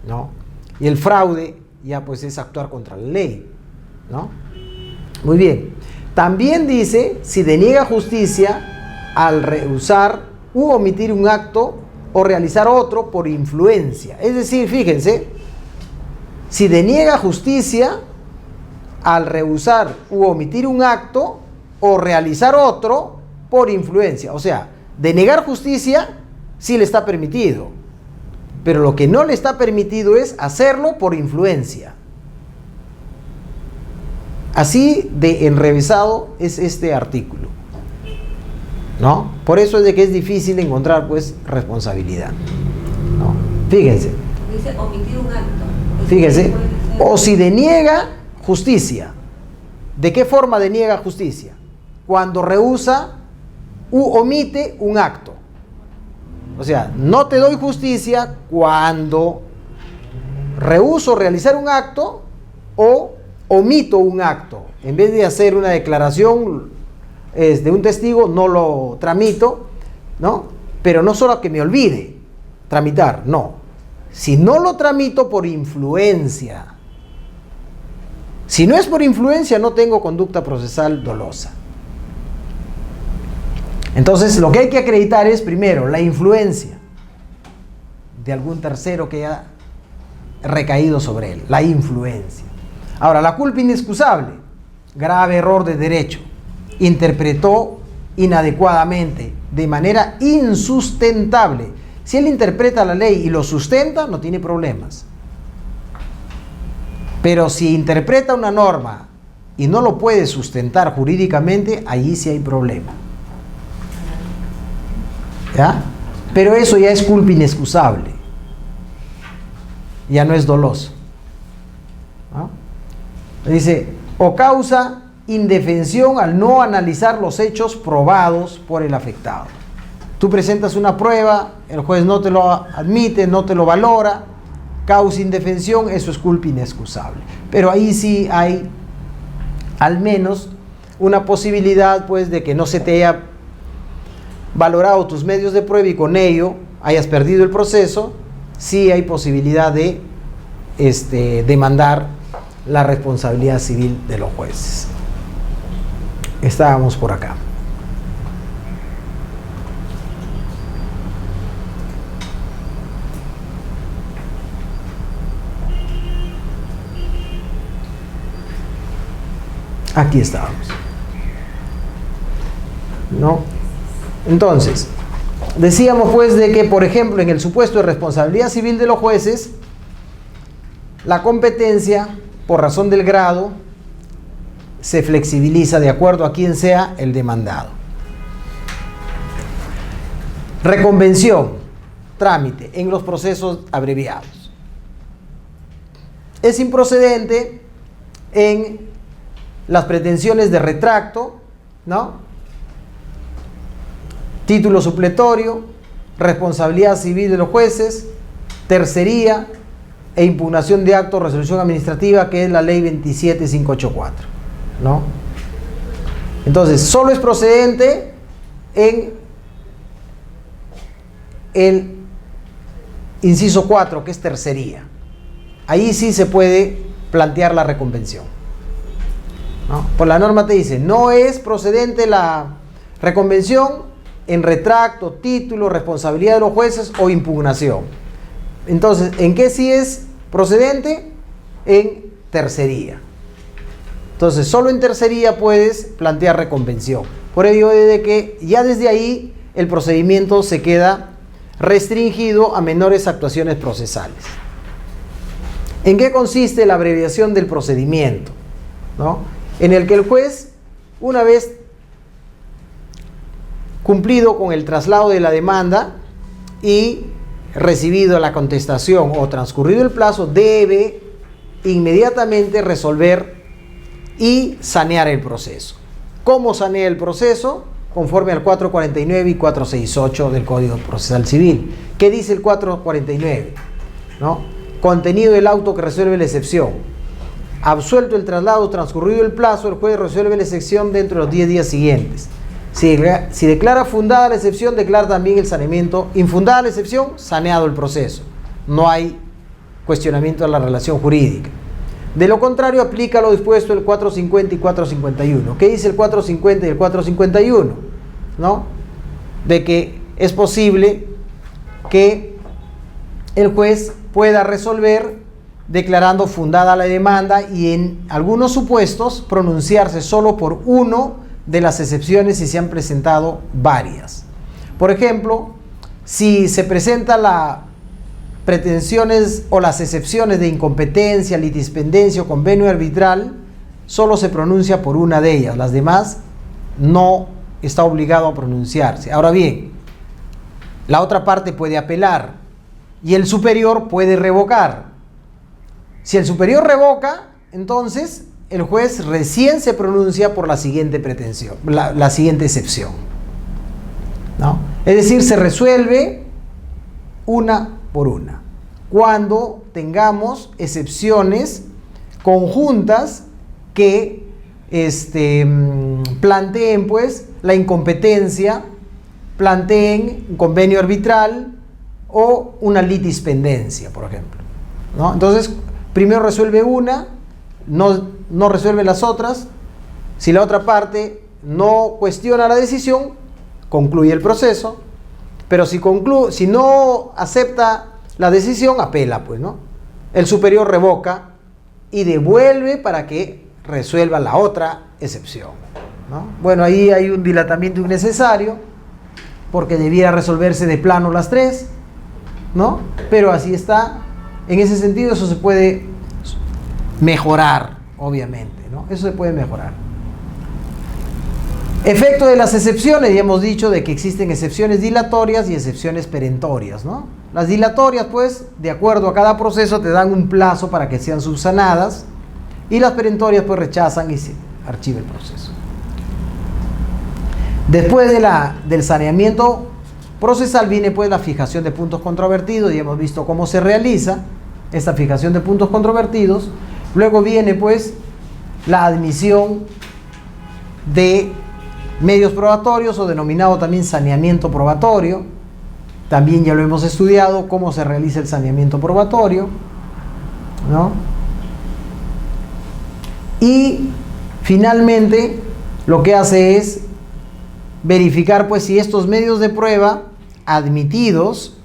¿no? Y el fraude ya pues es actuar contra la ley, ¿no? Muy bien. También dice si deniega justicia al rehusar u omitir un acto o realizar otro por influencia. Es decir, fíjense, si deniega justicia al rehusar u omitir un acto o realizar otro por influencia. O sea, denegar justicia sí le está permitido, pero lo que no le está permitido es hacerlo por influencia. Así de enrevesado es este artículo, ¿no? Por eso es de que es difícil encontrar pues responsabilidad, ¿no? Fíjense. Dice omitir un acto. Fíjense. O si deniega justicia. ¿De qué forma deniega justicia? Cuando rehúsa u omite un acto. O sea, no te doy justicia cuando rehuso realizar un acto o omito un acto. En vez de hacer una declaración de un testigo, no lo tramito, ¿no? Pero no solo que me olvide tramitar, no. Si no lo tramito por influencia. Si no es por influencia, no tengo conducta procesal dolosa. Entonces, lo que hay que acreditar es, primero, la influencia de algún tercero que haya recaído sobre él. La influencia. Ahora, la culpa inexcusable. Grave error de derecho. Interpretó inadecuadamente, de manera insustentable. Si él interpreta la ley y lo sustenta, no tiene problemas. Pero si interpreta una norma y no lo puede sustentar jurídicamente, allí sí hay problema. ¿Ya? Pero eso ya es culpa inexcusable. Ya no es doloso, ¿no? Dice, o causa indefensión al no analizar los hechos probados por el afectado. Tú presentas una prueba, el juez no te lo admite, no te lo valora, causa indefensión, eso es culpa inexcusable. Pero ahí sí hay al menos una posibilidad pues de que no se te haya valorado tus medios de prueba y con ello hayas perdido el proceso. Sí hay posibilidad de demandar la responsabilidad civil de los jueces. Estábamos por acá. Aquí estábamos, ¿no? Entonces, decíamos pues de que, por ejemplo, en el supuesto de responsabilidad civil de los jueces, la competencia, por razón del grado, se flexibiliza de acuerdo a quién sea el demandado. Reconvención, trámite en los procesos abreviados. Es improcedente en las pretensiones de retracto, ¿no? Título supletorio, responsabilidad civil de los jueces, tercería e impugnación de acto o resolución administrativa, que es la ley 27584, ¿no? Entonces, solo es procedente en el inciso 4, que es tercería. Ahí sí se puede plantear la reconvención. ¿no? Por la norma te dice, no es procedente la reconvención en retracto, título, responsabilidad de los jueces o impugnación. Entonces, ¿en qué sí es procedente? En tercería. Entonces, solo en tercería puedes plantear reconvención. Por ello, de que ya desde ahí el procedimiento se queda restringido a menores actuaciones procesales. ¿En qué consiste la abreviación del procedimiento? ¿No? En el que el juez, una vez cumplido con el traslado de la demanda y recibido la contestación o transcurrido el plazo, debe inmediatamente resolver y sanear el proceso. ¿Cómo sanea el proceso? Conforme al 449 y 468 del Código Procesal Civil. ¿Qué dice el 449? ¿No? Contenido del auto que resuelve la excepción. Absuelto el traslado, transcurrido el plazo, el juez resuelve la excepción dentro de los 10 días siguientes. Si declara fundada la excepción, declara también el saneamiento. Infundada la excepción, saneado el proceso. No hay cuestionamiento de la relación jurídica. De lo contrario, aplica lo dispuesto el 450 y 451. ¿Qué dice el 450 y el 451? ¿No? De que es posible que el juez pueda resolver declarando fundada la demanda y en algunos supuestos pronunciarse solo por uno de las excepciones si se han presentado varias. Por ejemplo, si se presentan las pretensiones o las excepciones de incompetencia, litispendencia o convenio arbitral, solo se pronuncia por una de ellas, las demás no está obligado a pronunciarse. Ahora bien, la otra parte puede apelar y el superior puede revocar. Si el superior revoca, entonces el juez recién se pronuncia por la siguiente pretensión, la siguiente excepción, ¿no? Es decir, se resuelve una por una. Cuando tengamos excepciones conjuntas que planteen pues la incompetencia, planteen un convenio arbitral o una litispendencia, por ejemplo, ¿no? Entonces, primero resuelve una, no resuelve las otras. Si la otra parte no cuestiona la decisión, concluye el proceso. Pero si no acepta la decisión, apela, pues, ¿no? El superior revoca y devuelve para que resuelva la otra excepción, ¿no? Bueno, ahí hay un dilatamiento innecesario porque debiera resolverse de plano las tres, ¿no? Pero así está. En ese sentido, eso se puede mejorar, obviamente, ¿no? Eso se puede mejorar. Efecto de las excepciones, ya hemos dicho de que existen excepciones dilatorias y excepciones perentorias, ¿no? Las dilatorias, pues, de acuerdo a cada proceso, te dan un plazo para que sean subsanadas, y las perentorias, pues, rechazan y se archiva el proceso. Después del saneamiento procesal viene, pues, la fijación de puntos controvertidos, y hemos visto cómo se realiza esta fijación de puntos controvertidos. Luego viene, pues, la admisión de medios probatorios, o denominado también saneamiento probatorio. También ya lo hemos estudiado, cómo se realiza el saneamiento probatorio, ¿no? Y finalmente lo que hace es verificar, pues, si estos medios de prueba admitidos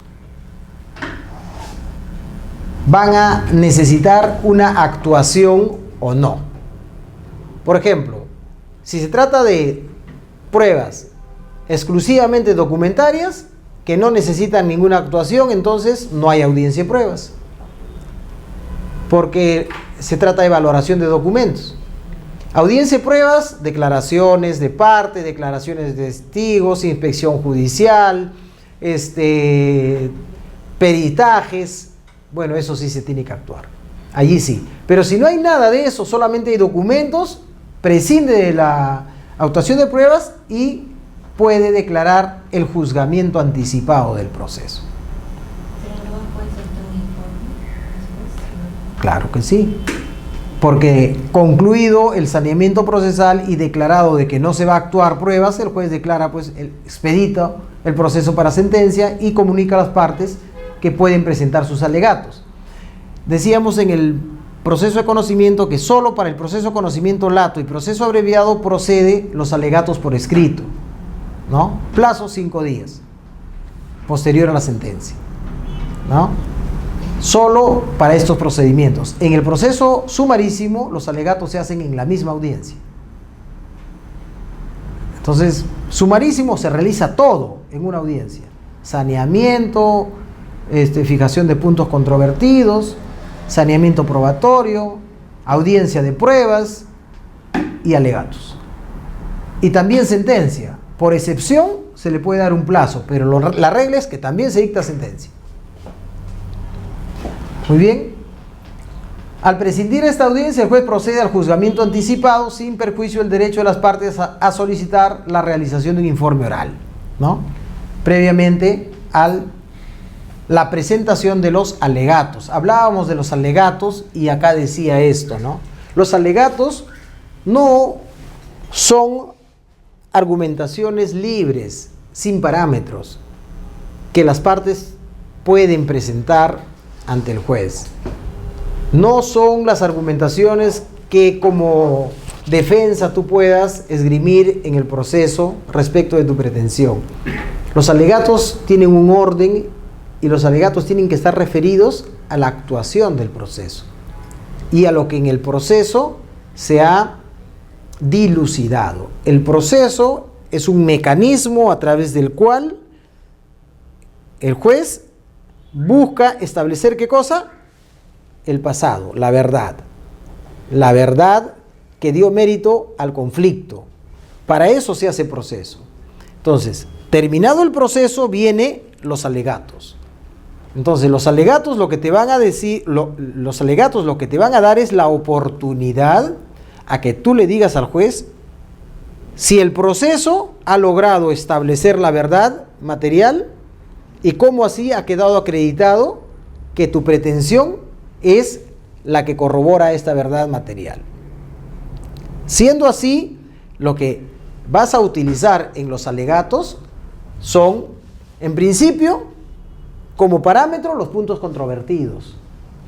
van a necesitar una actuación o no. Por ejemplo, si se trata de pruebas exclusivamente documentarias que no necesitan ninguna actuación, entonces no hay audiencia de pruebas, porque se trata de valoración de documentos. Audiencia de pruebas, declaraciones de parte, declaraciones de testigos, inspección judicial, peritajes. Bueno, eso sí se tiene que actuar. Allí sí. Pero si no hay nada de eso, solamente hay documentos, prescinde de la actuación de pruebas y puede declarar el juzgamiento anticipado del proceso. ¿Pero no puede ser un informe después? Claro que sí. Porque concluido el saneamiento procesal y declarado de que no se va a actuar pruebas, el juez declara, pues, expedita el proceso para sentencia y comunica a las partes que pueden presentar sus alegatos. Decíamos en el proceso de conocimiento que solo para el proceso de conocimiento lato y proceso abreviado procede los alegatos por escrito, ¿no? Plazo 5 días, posterior a la sentencia, ¿no? Solo para estos procedimientos. En el proceso sumarísimo, los alegatos se hacen en la misma audiencia. Entonces, sumarísimo se realiza todo en una audiencia. Saneamiento, fijación de puntos controvertidos, saneamiento probatorio, audiencia de pruebas y alegatos. Y también sentencia. Por excepción, se le puede dar un plazo, pero la regla es que también se dicta sentencia. Muy bien. Al prescindir esta audiencia, el juez procede al juzgamiento anticipado sin perjuicio del derecho de las partes a solicitar la realización de un informe oral, ¿no? Previamente a la presentación de los alegatos. Hablábamos de los alegatos y acá decía esto, ¿no? Los alegatos no son argumentaciones libres, sin parámetros, que las partes pueden presentar ante el juez. No son las argumentaciones que como defensa tú puedas esgrimir en el proceso respecto de tu pretensión. Los alegatos tienen un orden y los alegatos tienen que estar referidos a la actuación del proceso y a lo que en el proceso se ha dilucidado. El proceso es un mecanismo a través del cual el juez busca establecer ¿qué cosa? El pasado, la verdad que dio mérito al conflicto. Para eso se hace proceso. Entonces, terminado el proceso, vienen los alegatos. Entonces, los alegatos lo que te van a decir, los alegatos lo que te van a dar es la oportunidad a que tú le digas al juez si el proceso ha logrado establecer la verdad material y cómo así ha quedado acreditado que tu pretensión es la que corrobora esta verdad material. Siendo así, lo que vas a utilizar en los alegatos son, en principio, como parámetro, los puntos controvertidos.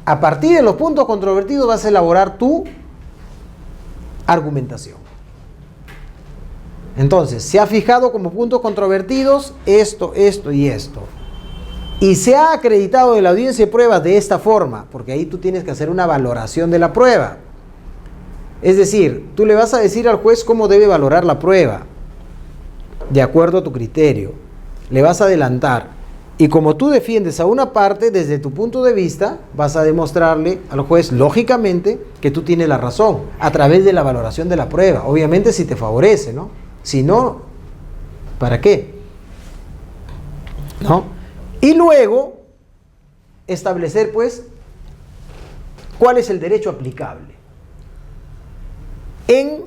A partir de los puntos controvertidos vas a elaborar tu argumentación. Entonces, se ha fijado como puntos controvertidos esto, esto y esto. Y se ha acreditado en la audiencia de pruebas de esta forma, porque ahí tú tienes que hacer una valoración de la prueba. Es decir, tú le vas a decir al juez cómo debe valorar la prueba, de acuerdo a tu criterio. Le vas a adelantar. Y como tú defiendes a una parte, desde tu punto de vista, vas a demostrarle al juez, lógicamente, que tú tienes la razón, a través de la valoración de la prueba. Obviamente si te favorece, ¿no? Si no, ¿para qué? ¿No? Y luego, establecer, pues, cuál es el derecho aplicable. En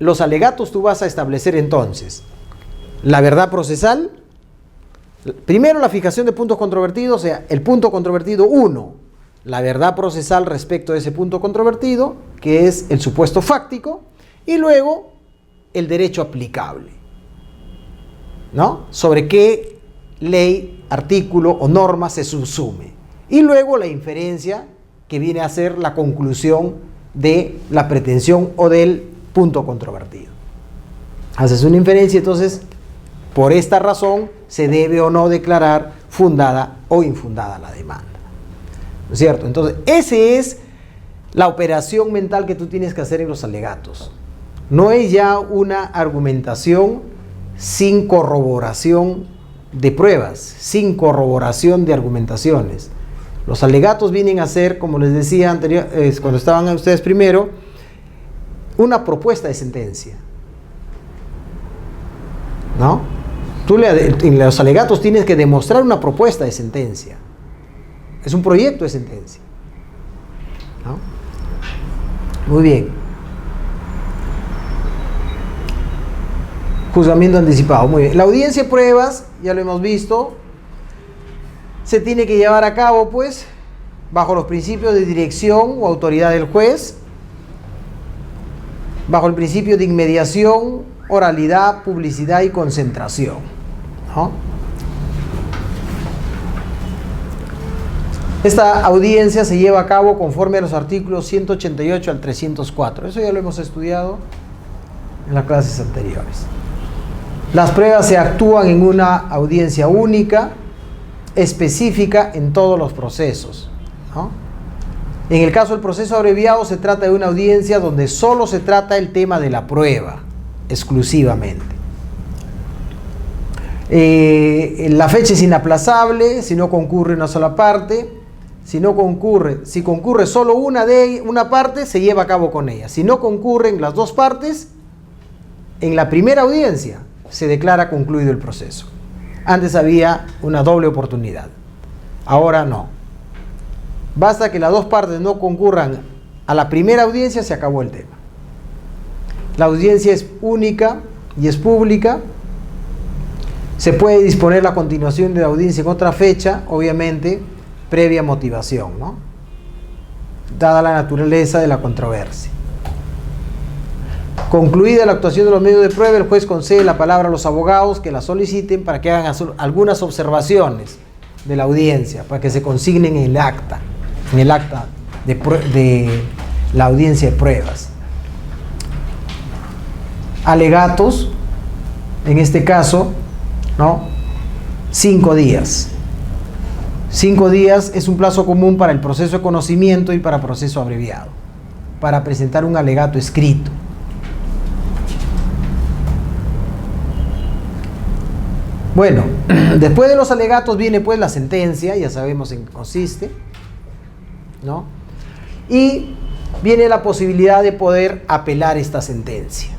los alegatos tú vas a establecer entonces la verdad procesal. Primero, la fijación de puntos controvertidos, o sea, el punto controvertido 1, la verdad procesal respecto a ese punto controvertido, que es el supuesto fáctico, y luego el derecho aplicable, ¿no? Sobre qué ley, artículo o norma se subsume. Y luego la inferencia, que viene a ser la conclusión de la pretensión o del punto controvertido. Haces una inferencia, entonces, por esta razón, se debe o no declarar fundada o infundada la demanda. ¿No es cierto? Entonces, esa es la operación mental que tú tienes que hacer en los alegatos. No es ya una argumentación sin corroboración de pruebas, sin corroboración de argumentaciones. Los alegatos vienen a ser, como les decía anterior, cuando estaban ustedes primero, una propuesta de sentencia, ¿no? Tú en los alegatos tienes que demostrar una propuesta de sentencia. Es un proyecto de sentencia, ¿no? Muy bien. Juzgamiento anticipado. Muy bien. La audiencia de pruebas, ya lo hemos visto, se tiene que llevar a cabo, pues, bajo los principios de dirección o autoridad del juez, bajo el principio de inmediación, oralidad, publicidad y concentración, ¿no? Esta audiencia se lleva a cabo conforme a los artículos 188 al 304. Eso ya lo hemos estudiado en las clases anteriores. Las pruebas se actúan en una audiencia única, específica en todos los procesos, ¿no? En el caso del proceso abreviado se trata de una audiencia donde solo se trata el tema de la prueba, exclusivamente. La fecha es inaplazable si no concurre una sola parte. Si concurre solo una parte, se lleva a cabo con ella. Si no concurren las dos partes, en la primera audiencia se declara concluido el proceso. Antes había una doble oportunidad, ahora no. Basta que las dos partes no concurran a la primera audiencia, se acabó el tema. La audiencia es única y es pública. Se puede disponer la continuación de la audiencia en otra fecha, obviamente, previa motivación, ¿no? Dada la naturaleza de la controversia. Concluida la actuación de los medios de prueba, el juez concede la palabra a los abogados que la soliciten para que hagan algunas observaciones de la audiencia, para que se consignen en el acta de la audiencia de pruebas. Alegatos, en este caso, ¿no? 5 días. 5 días es un plazo común para el proceso de conocimiento y para proceso abreviado, para presentar un alegato escrito. Bueno, después de los alegatos viene pues la sentencia, ya sabemos en qué consiste, ¿no? Y viene la posibilidad de poder apelar esta sentencia,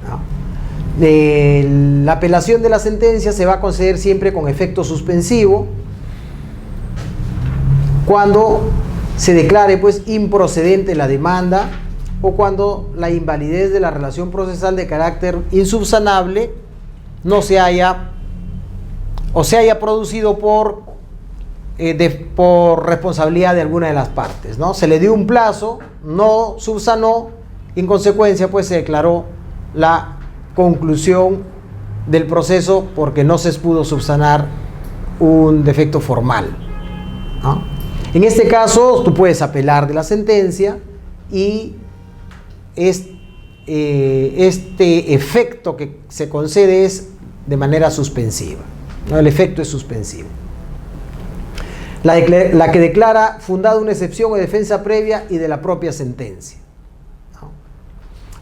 ¿no? La apelación de la sentencia se va a conceder siempre con efecto suspensivo cuando se declare pues improcedente la demanda o cuando la invalidez de la relación procesal de carácter insubsanable no se haya o se haya producido por responsabilidad de alguna de las partes, ¿no? Se le dio un plazo, no subsanó, en consecuencia pues se declaró la conclusión del proceso porque no se pudo subsanar un defecto formal, ¿no? En este caso tú puedes apelar de la sentencia y este efecto que se concede es de manera suspensiva, ¿no? El efecto es suspensivo. La que declara fundada una excepción o defensa previa y de la propia sentencia, ¿no?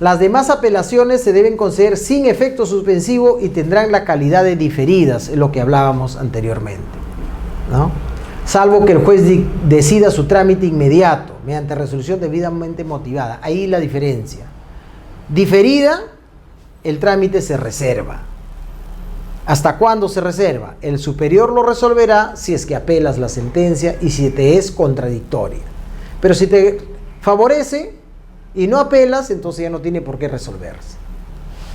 Las demás apelaciones se deben conceder sin efecto suspensivo y tendrán la calidad de diferidas, es lo que hablábamos anteriormente, ¿no? Salvo que el juez decida su trámite inmediato mediante resolución debidamente motivada. Ahí la diferencia. Diferida, el trámite se reserva. ¿Hasta cuándo se reserva? El superior lo resolverá si es que apelas la sentencia y si te es contradictoria. Pero si te favorece y no apelas, entonces ya no tiene por qué resolverse,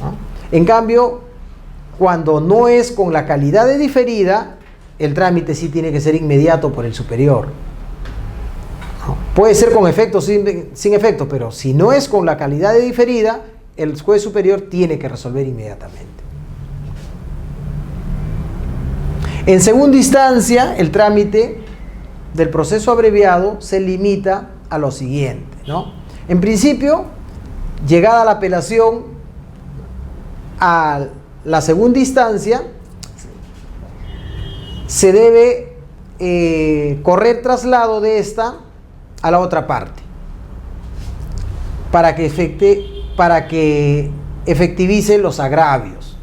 ¿no? En cambio, cuando no es con la calidad de diferida, el trámite sí tiene que ser inmediato por el superior, ¿no? Puede ser con efecto, sin efecto, pero si no es con la calidad de diferida, el juez superior tiene que resolver inmediatamente. En segunda instancia, el trámite del proceso abreviado se limita a lo siguiente, ¿no? En principio, llegada la apelación a la segunda instancia, se debe correr traslado de esta a la otra parte para que efectivice los agravios.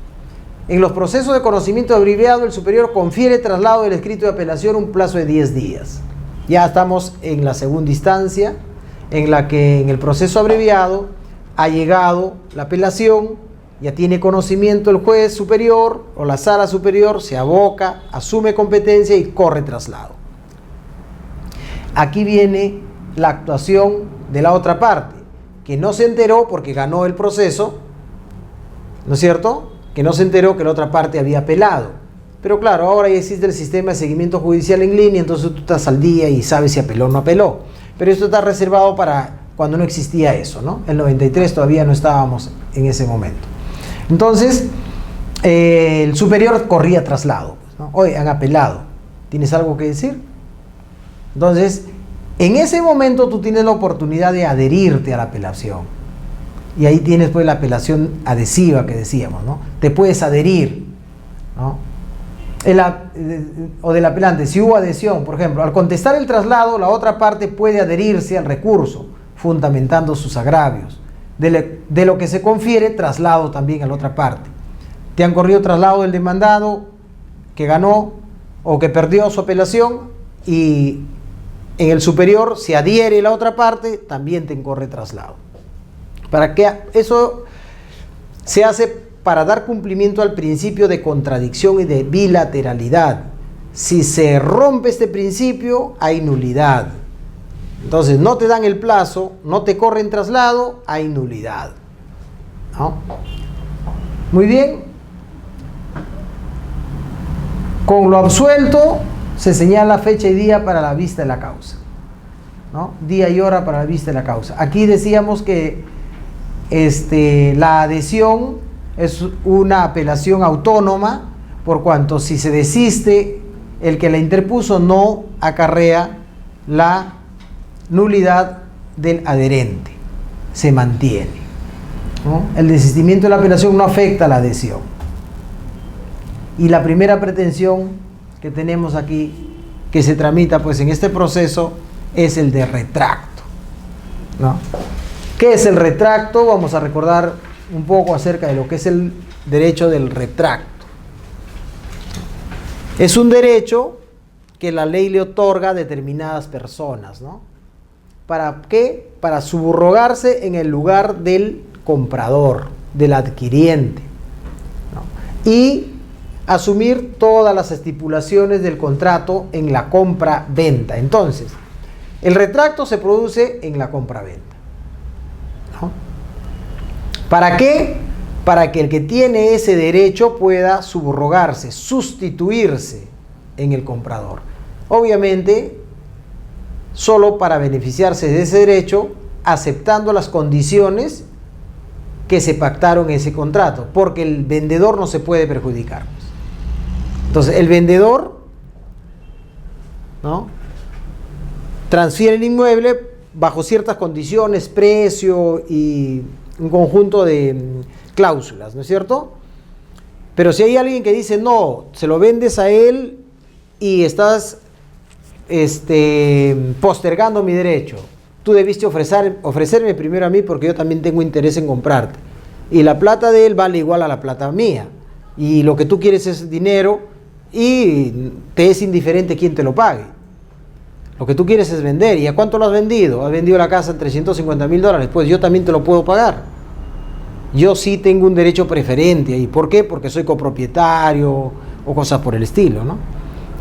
En los procesos de conocimiento abreviado, el superior confiere traslado del escrito de apelación un plazo de 10 días. Ya estamos en la segunda instancia, en la que en el proceso abreviado ha llegado la apelación, ya tiene conocimiento el juez superior o la sala superior, se aboca, asume competencia y corre traslado. Aquí viene la actuación de la otra parte, que no se enteró porque ganó el proceso, ¿no es cierto?, que no se enteró que la otra parte había apelado. Pero claro, ahora ya existe el sistema de seguimiento judicial en línea, entonces tú estás al día y sabes si apeló o no apeló. Pero esto está reservado para cuando no existía eso, ¿no? En el 93 todavía no estábamos en ese momento. Entonces, el superior corría traslado, ¿no? Oye, han apelado. ¿Tienes algo que decir? Entonces, en ese momento tú tienes la oportunidad de adherirte a la apelación. Y ahí tienes pues la apelación adhesiva que decíamos, ¿no? Te puedes adherir, ¿no? O del apelante, si hubo adhesión, por ejemplo, al contestar el traslado, la otra parte puede adherirse al recurso, fundamentando sus agravios. De lo que se confiere, traslado también a la otra parte. Te han corrido traslado del demandado que ganó o que perdió su apelación, y en el superior se adhiere la otra parte, también te incorre traslado. ¿Para qué? Eso se hace para dar cumplimiento al principio de contradicción y de bilateralidad. Si se rompe este principio, hay nulidad. Entonces, no te dan el plazo, no te corren traslado, hay nulidad, ¿no? Muy bien. Con lo absuelto se señala fecha y día para la vista de la causa, ¿no? Día y hora para la vista de la causa. Aquí decíamos que la adhesión es una apelación autónoma, por cuanto si se desiste, el que la interpuso no acarrea la nulidad del adherente, se mantiene, ¿no? El desistimiento de la apelación no afecta a la adhesión. Y la primera pretensión que tenemos aquí, que se tramita pues en este proceso, es el de retracto, ¿no? ¿Qué es el retracto? Vamos a recordar un poco acerca de lo que es el derecho del retracto. Es un derecho que la ley le otorga a determinadas personas, ¿no? ¿Para qué? Para subrogarse en el lugar del comprador, del adquiriente, ¿no? Y asumir todas las estipulaciones del contrato en la compra-venta. Entonces, el retracto se produce en la compra-venta, ¿no? ¿Para qué? Para que el que tiene ese derecho pueda subrogarse, sustituirse en el comprador. Obviamente, solo para beneficiarse de ese derecho, aceptando las condiciones que se pactaron en ese contrato, porque el vendedor no se puede perjudicar. Entonces, el vendedor, ¿no?, transfiere el inmueble bajo ciertas condiciones, precio y un conjunto de cláusulas, ¿no es cierto? Pero si hay alguien que dice, no, se lo vendes a él y estás postergando mi derecho, tú debiste ofrecerme primero a mí porque yo también tengo interés en comprarte, y la plata de él vale igual a la plata mía, y lo que tú quieres es dinero y te es indiferente quién te lo pague. Lo que tú quieres es vender. ¿Y a cuánto lo has vendido? Has vendido la casa en $350,000. Pues yo también te lo puedo pagar. Yo sí tengo un derecho preferente ahí. ¿Por qué? Porque soy copropietario o cosas por el estilo, ¿no?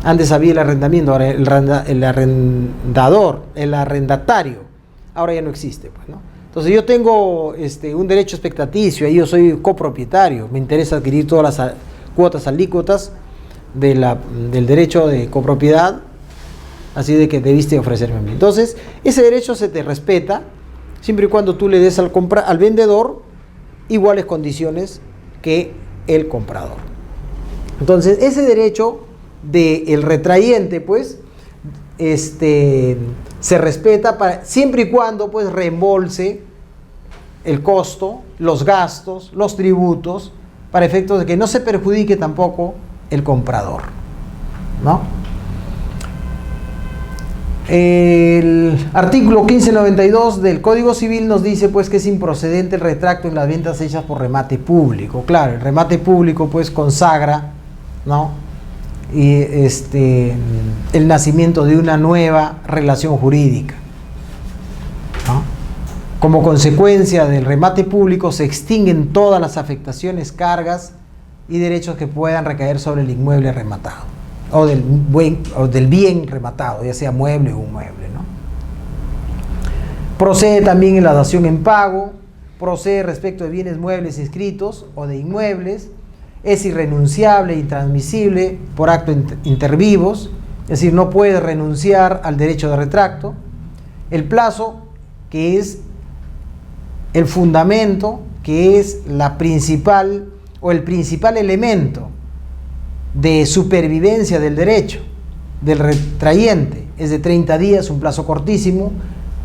Antes había el arrendamiento, ahora el arrendatario, ahora ya no existe, pues, ¿no? Entonces yo tengo un derecho expectaticio, ahí yo soy copropietario, me interesa adquirir todas las cuotas alícuotas del derecho de copropiedad, así de que debiste ofrecerme a mí. Entonces, ese derecho se te respeta siempre y cuando tú le des al vendedor iguales condiciones que el comprador. Entonces, ese derecho del retrayente, pues, se respeta siempre y cuando, pues, reembolse el costo, los gastos, los tributos, para efectos de que no se perjudique tampoco el comprador, ¿no? El artículo 1592 del Código Civil nos dice pues que es improcedente el retracto en las ventas hechas por remate público. Claro, el remate público pues consagra, ¿no?, y el nacimiento de una nueva relación jurídica, ¿no? Como consecuencia del remate público se extinguen todas las afectaciones, cargas y derechos que puedan recaer sobre el inmueble rematado o del bien rematado, ya sea mueble o inmueble, ¿no? Procede también en la dación en pago, procede respecto de bienes muebles inscritos o de inmuebles, es irrenunciable e intransmisible por acto inter vivos, es decir, no puede renunciar al derecho de retracto. El plazo, que es el fundamento, que es la principal o el principal elemento de supervivencia del derecho del retrayente, es de 30 días, un plazo cortísimo,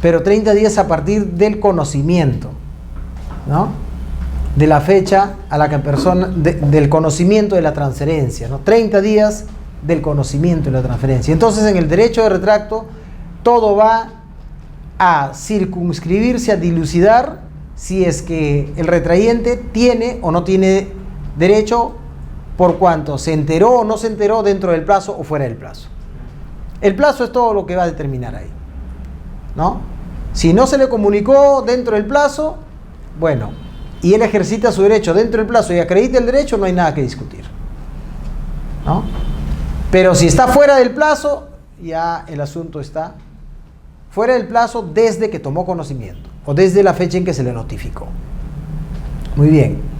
pero 30 días a partir del conocimiento, ¿no? De la fecha a la que del conocimiento de la transferencia, ¿no? 30 días del conocimiento de la transferencia. Entonces, en el derecho de retracto, todo va a circunscribirse, a dilucidar si es que el retrayente tiene o no tiene derecho, por cuanto se enteró o no se enteró dentro del plazo o fuera del plazo. El plazo es todo lo que va a determinar ahí, ¿no? Si no se le comunicó dentro del plazo, bueno, y él ejercita su derecho dentro del plazo y acredita el derecho, no hay nada que discutir, ¿no? Pero si está fuera del plazo, ya el asunto está fuera del plazo desde que tomó conocimiento o desde la fecha en que se le notificó. Muy bien.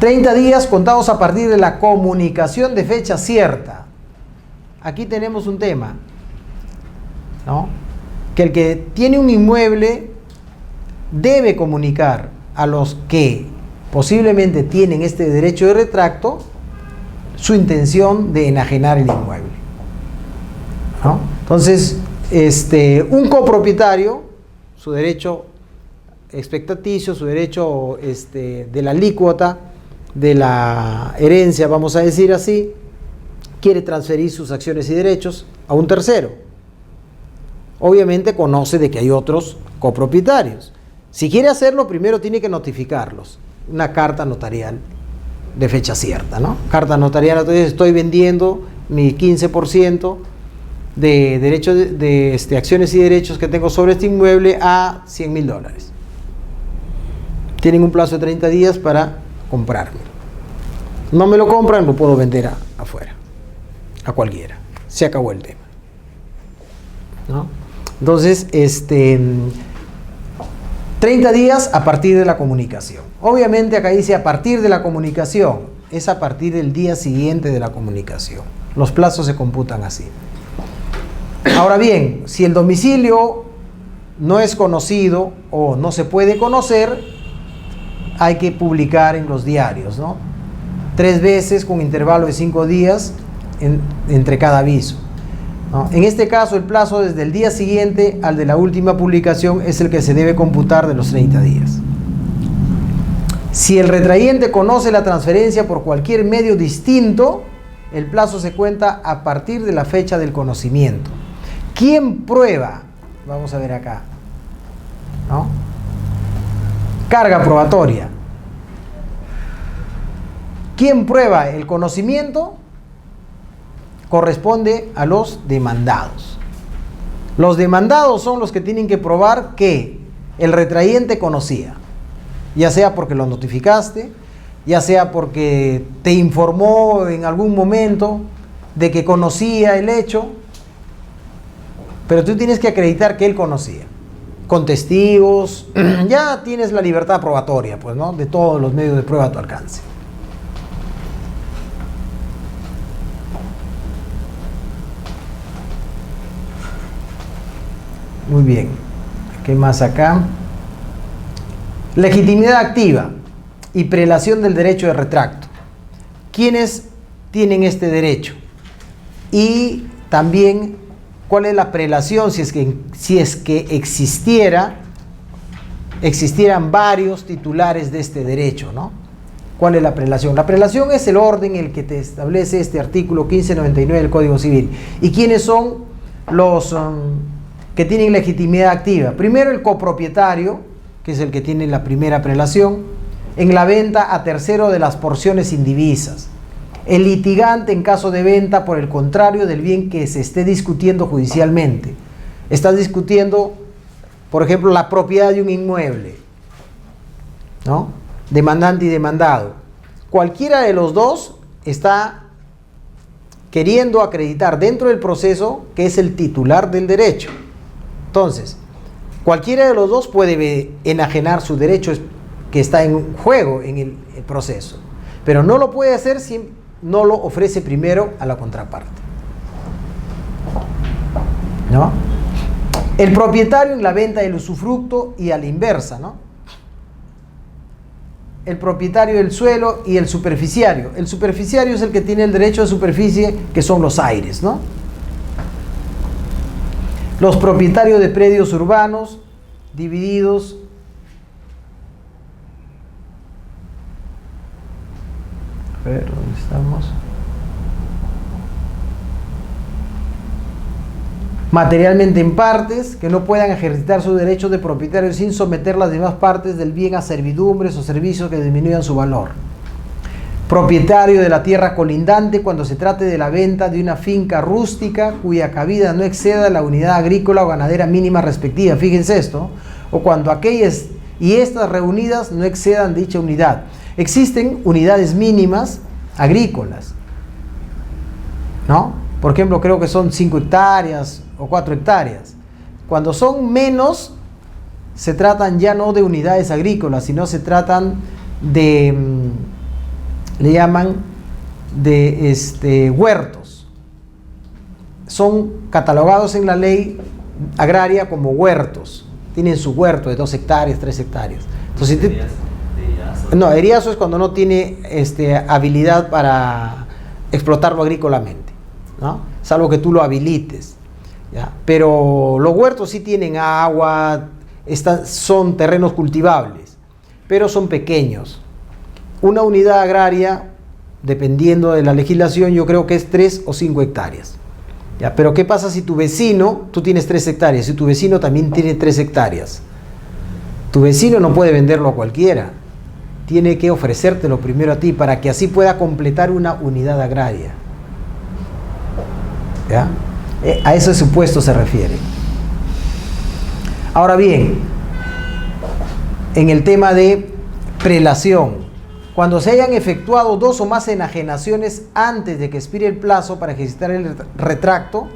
30 días contados a partir de la comunicación de fecha cierta. Aquí tenemos un tema, ¿no? Que el que tiene un inmueble debe comunicar a los que posiblemente tienen este derecho de retracto su intención de enajenar el inmueble, ¿no? Entonces, un copropietario, su derecho expectaticio, su derecho de la alícuota, de la herencia, vamos a decir así, quiere transferir sus acciones y derechos a un tercero. Obviamente conoce de que hay otros copropietarios. Si quiere hacerlo, primero tiene que notificarlos. Una carta notarial de fecha cierta, ¿no? Carta notarial, entonces estoy vendiendo mi 15% de derecho de acciones y derechos que tengo sobre este inmueble a $100,000. Tienen un plazo de 30 días para comprarme. No me lo compran, lo puedo vender afuera, a cualquiera. Se acabó el tema, ¿no? Entonces, 30 días a partir de la comunicación. Obviamente acá dice a partir de la comunicación, es a partir del día siguiente de la comunicación. Los plazos se computan así. Ahora bien, si el domicilio no es conocido o no se puede conocer, hay que publicar en los diarios, ¿no? 3 veces con intervalo de 5 días entre cada aviso, ¿no? En este caso, el plazo desde el día siguiente al de la última publicación es el que se debe computar de los 30 días. Si el retrayente conoce la transferencia por cualquier medio distinto, el plazo se cuenta a partir de la fecha del conocimiento. ¿Quién prueba? Vamos a ver acá, ¿no? Carga probatoria. ¿Quién prueba el conocimiento? Corresponde a los demandados. Los demandados son los que tienen que probar que el retrayente conocía, ya sea porque lo notificaste, ya sea porque te informó en algún momento de que conocía el hecho, pero tú tienes que acreditar que él conocía, con testigos. Ya tienes la libertad probatoria, pues, ¿no? De todos los medios de prueba a tu alcance. Muy bien. ¿Qué más acá? Legitimidad activa y prelación del derecho de retracto. ¿Quiénes tienen este derecho? Y también, ¿cuál es la prelación si es que existieran varios titulares de este derecho, ¿no? ¿Cuál es la prelación? La prelación es el orden en el que te establece este artículo 1599 del Código Civil. ¿Y quiénes son los que tienen legitimidad activa? Primero, el copropietario, que es el que tiene la primera prelación, en la venta a tercero de las porciones indivisas. El litigante en caso de venta por el contrario del bien que se esté discutiendo judicialmente. Estás discutiendo, por ejemplo, la propiedad de un inmueble, ¿no? Demandante y demandado. Cualquiera de los dos está queriendo acreditar dentro del proceso que es el titular del derecho. Entonces, cualquiera de los dos puede enajenar su derecho que está en juego en el proceso, pero no lo puede hacer si no lo ofrece primero a la contraparte, ¿no? El propietario en la venta del usufructo y a la inversa, ¿no? El propietario del suelo y el superficiario. El superficiario es el que tiene el derecho de superficie, que son los aires, ¿no? Los propietarios de predios urbanos divididos a ver, ¿dónde estamos? Materialmente en partes, que no puedan ejercitar sus derechos de propietario sin someter las demás partes del bien a servidumbres o servicios que disminuyan su valor. Propietario de la tierra colindante cuando se trate de la venta de una finca rústica cuya cabida no exceda la unidad agrícola o ganadera mínima respectiva. Fíjense esto. O cuando aquellas y estas reunidas no excedan dicha unidad. Existen unidades mínimas agrícolas, ¿no? Por ejemplo, creo que son 5 hectáreas o 4 hectáreas. Cuando son menos, se tratan ya no de unidades agrícolas, sino se tratan de, le llaman de huertos. Son catalogados en la ley agraria como huertos. Tienen su huerto de 2 hectáreas, 3 hectáreas. Entonces, no, eriazo es cuando no tiene habilidad para explotarlo agrícolamente, ¿no? Salvo que tú lo habilites, ¿ya? Pero los huertos sí tienen agua, son terrenos cultivables, pero son pequeños. Una unidad agraria, dependiendo de la legislación, yo creo que es 3 o 5 hectáreas. ¿Ya? Pero ¿qué pasa si tu vecino, tú tienes 3 hectáreas, y tu vecino también tiene 3 hectáreas? Tu vecino no puede venderlo a cualquiera. Tiene que ofrecértelo primero a ti para que así pueda completar una unidad agraria. ¿Ya? A ese supuesto se refiere. Ahora bien, en el tema de prelación, cuando se hayan efectuado 2 o más enajenaciones antes de que expire el plazo para ejercitar el retracto,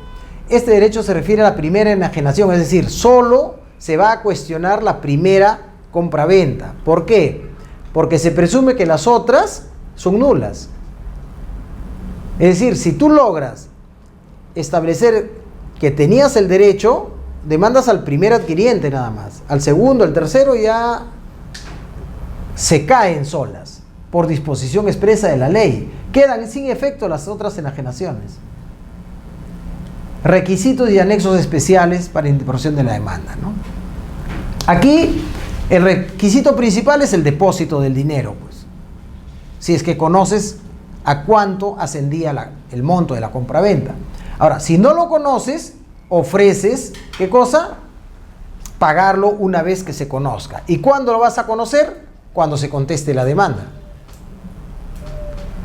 este derecho se refiere a la primera enajenación, es decir, solo se va a cuestionar la primera compraventa. ¿Por qué? Porque se presume que las otras son nulas. Es decir, si tú logras establecer que tenías el derecho, demandas al primer adquiriente nada más. Al segundo, al tercero ya se caen solas por disposición expresa de la ley. Quedan sin efecto las otras enajenaciones. Requisitos y anexos especiales para interposición de la demanda, ¿no? Aquí el requisito principal es el depósito del dinero, pues. Si es que conoces a cuánto ascendía el monto de la compraventa. Ahora, si no lo conoces, ofreces, ¿qué cosa? Pagarlo una vez que se conozca. ¿Y cuándo lo vas a conocer? Cuando se conteste la demanda.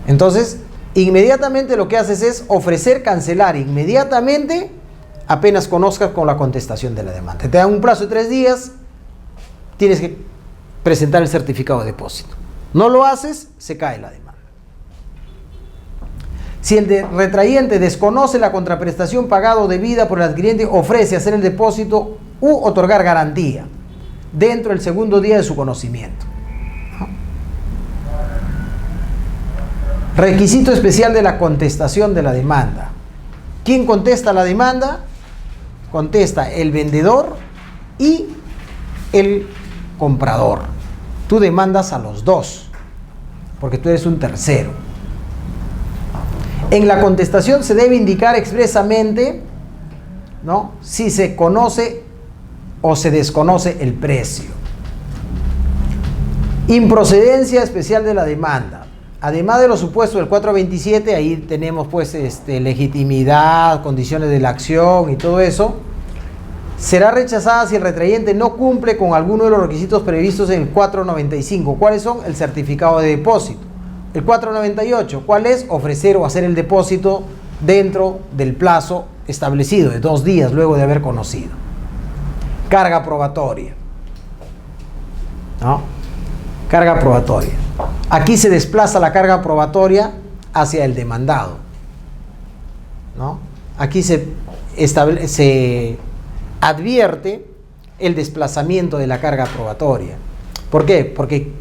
Entonces, inmediatamente lo que haces es ofrecer cancelar inmediatamente apenas conozcas con la contestación de la demanda. Te dan un plazo de 3 días, tienes que presentar el certificado de depósito. No lo haces, se cae la demanda. Si el retrayente desconoce la contraprestación pagada o debida por el adquiriente, ofrece hacer el depósito u otorgar garantía dentro del segundo día de su conocimiento. Requisito especial de la contestación de la demanda. ¿Quién contesta la demanda? Contesta el vendedor y el comprador. Tú demandas a los dos, porque tú eres un tercero. En la contestación se debe indicar expresamente, ¿no?, si se conoce o se desconoce el precio. Improcedencia especial de la demanda. Además de los supuestos del 427, ahí tenemos pues legitimidad, condiciones de la acción y todo eso. Será rechazada si el retrayente no cumple con alguno de los requisitos previstos en el 495. ¿Cuáles son? El certificado de depósito. El 498, ¿cuál es? Ofrecer o hacer el depósito dentro del plazo establecido de 2 días luego de haber conocido. Carga probatoria, ¿no? Carga probatoria. Aquí se desplaza la carga probatoria hacia el demandado, ¿no? Aquí se advierte el desplazamiento de la carga probatoria. ¿Por qué? Porque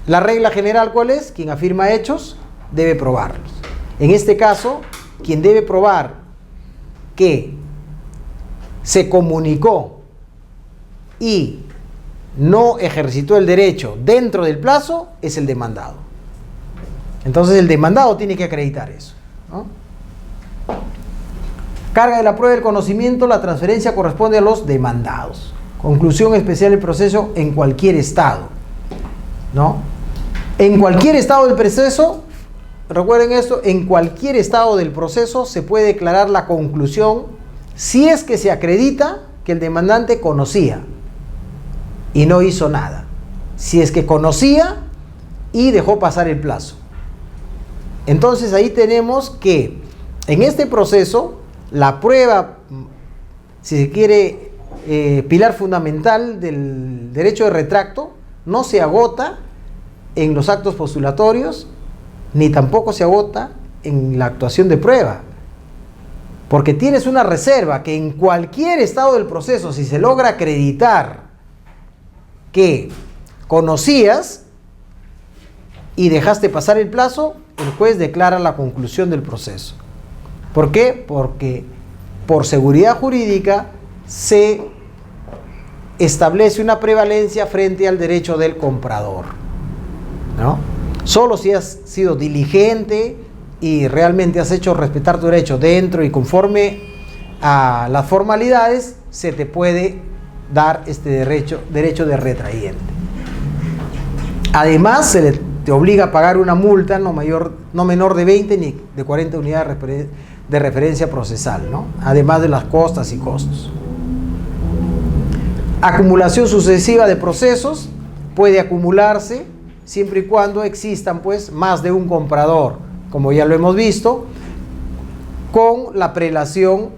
la regla general, ¿cuál es? Quien afirma hechos debe probarlos. En este caso, quien debe probar que se comunicó y no ejercitó el derecho dentro del plazo es el demandado. Entonces el demandado tiene que acreditar eso, ¿no? Carga de la prueba del conocimiento, la transferencia corresponde a los demandados. Conclusión especial del proceso en cualquier estado, ¿no? En cualquier estado del proceso, recuerden esto, en cualquier estado del proceso se puede declarar la conclusión si es que se acredita que el demandante conocía y no hizo nada. Si es que conocía y dejó pasar el plazo. Entonces ahí tenemos que en este proceso la prueba, si se quiere, pilar fundamental del derecho de retracto, no se agota en los actos postulatorios, ni tampoco se agota en la actuación de prueba. Porque tienes una reserva que en cualquier estado del proceso, si se logra acreditar que conocías y dejaste pasar el plazo, el juez declara la conclusión del proceso. ¿Por qué? Porque por seguridad jurídica se establece una prevalencia frente al derecho del comprador, ¿no? Solo si has sido diligente y realmente has hecho respetar tu derecho dentro y conforme a las formalidades, se te puede dar este derecho de retrayente. Además, te obliga a pagar una multa no menor de 20 ni de 40 unidades de referencia procesal, ¿no? Además de las costas y costos. Acumulación sucesiva de procesos puede acumularse siempre y cuando existan pues más de un comprador, como ya lo hemos visto, con la prelación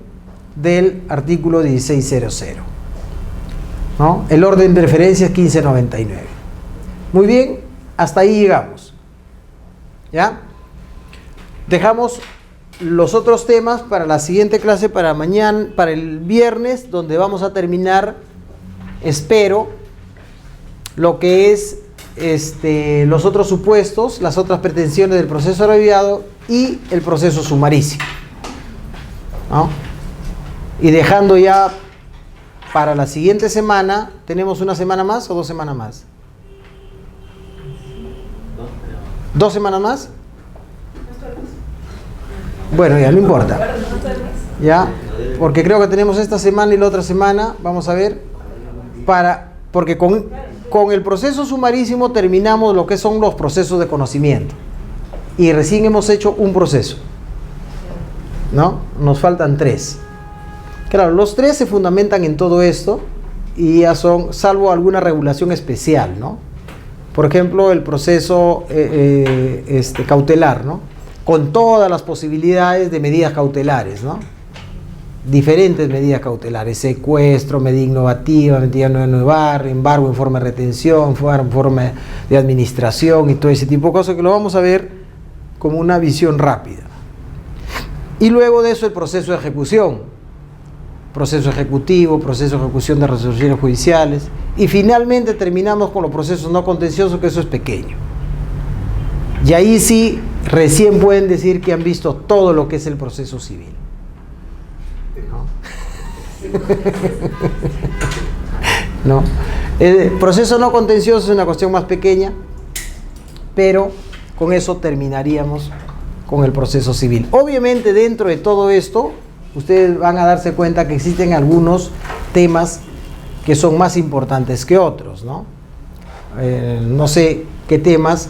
del artículo 1600, ¿no? El orden de referencia es 1599. Muy bien, hasta ahí llegamos. ¿Ya? Dejamos los otros temas para la siguiente clase, para mañana, para el viernes, donde vamos a terminar, espero, lo que es los otros supuestos, las otras pretensiones del proceso abreviado y el proceso sumarísimo, ¿no? Y dejando ya para la siguiente semana, ¿tenemos una semana más o 2 semanas más? 2 semanas más. Bueno, ya no importa. Ya, porque creo que tenemos esta semana y la otra semana, vamos a ver, porque con el proceso sumarísimo terminamos lo que son los procesos de conocimiento. Y recién hemos hecho un proceso, ¿no? Nos faltan 3. Claro, los 3 se fundamentan en todo esto y ya son, salvo alguna regulación especial, ¿no? Por ejemplo, el proceso cautelar, ¿no? Con todas las posibilidades de medidas cautelares, ¿no? Diferentes medidas cautelares: secuestro, medida innovativa, medida no innovar, embargo en forma de retención, en forma de administración y todo ese tipo de cosas que lo vamos a ver como una visión rápida. Y luego de eso el proceso de ejecución, proceso ejecutivo, proceso de ejecución de resoluciones judiciales, y finalmente terminamos con los procesos no contenciosos, que eso es pequeño. Y ahí sí, recién pueden decir que han visto todo lo que es el proceso civil, ¿no? ¿No? El proceso no contencioso es una cuestión más pequeña, pero con eso terminaríamos con el proceso civil. Obviamente, dentro de todo esto, ustedes van a darse cuenta que existen algunos temas que son más importantes que otros, ¿no? No sé qué temas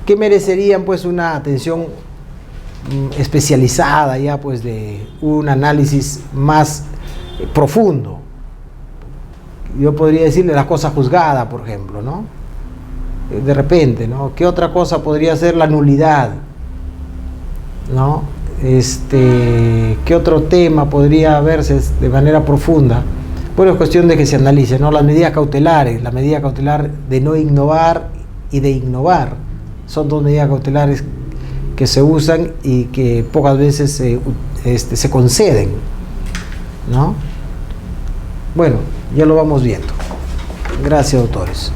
que merecerían pues una atención especializada, ya pues de un análisis más profundo. Yo podría decirle la cosa juzgada, por ejemplo, ¿no? De repente, ¿no? ¿Qué otra cosa podría ser la nulidad? ¿No? ¿Qué otro tema podría verse de manera profunda? Bueno, es cuestión de que se analice, ¿no? Las medidas cautelares, la medida cautelar de no innovar y de innovar, son 2 medidas cautelares que se usan y que pocas veces se conceden, ¿no? Bueno, ya lo vamos viendo. Gracias, autores.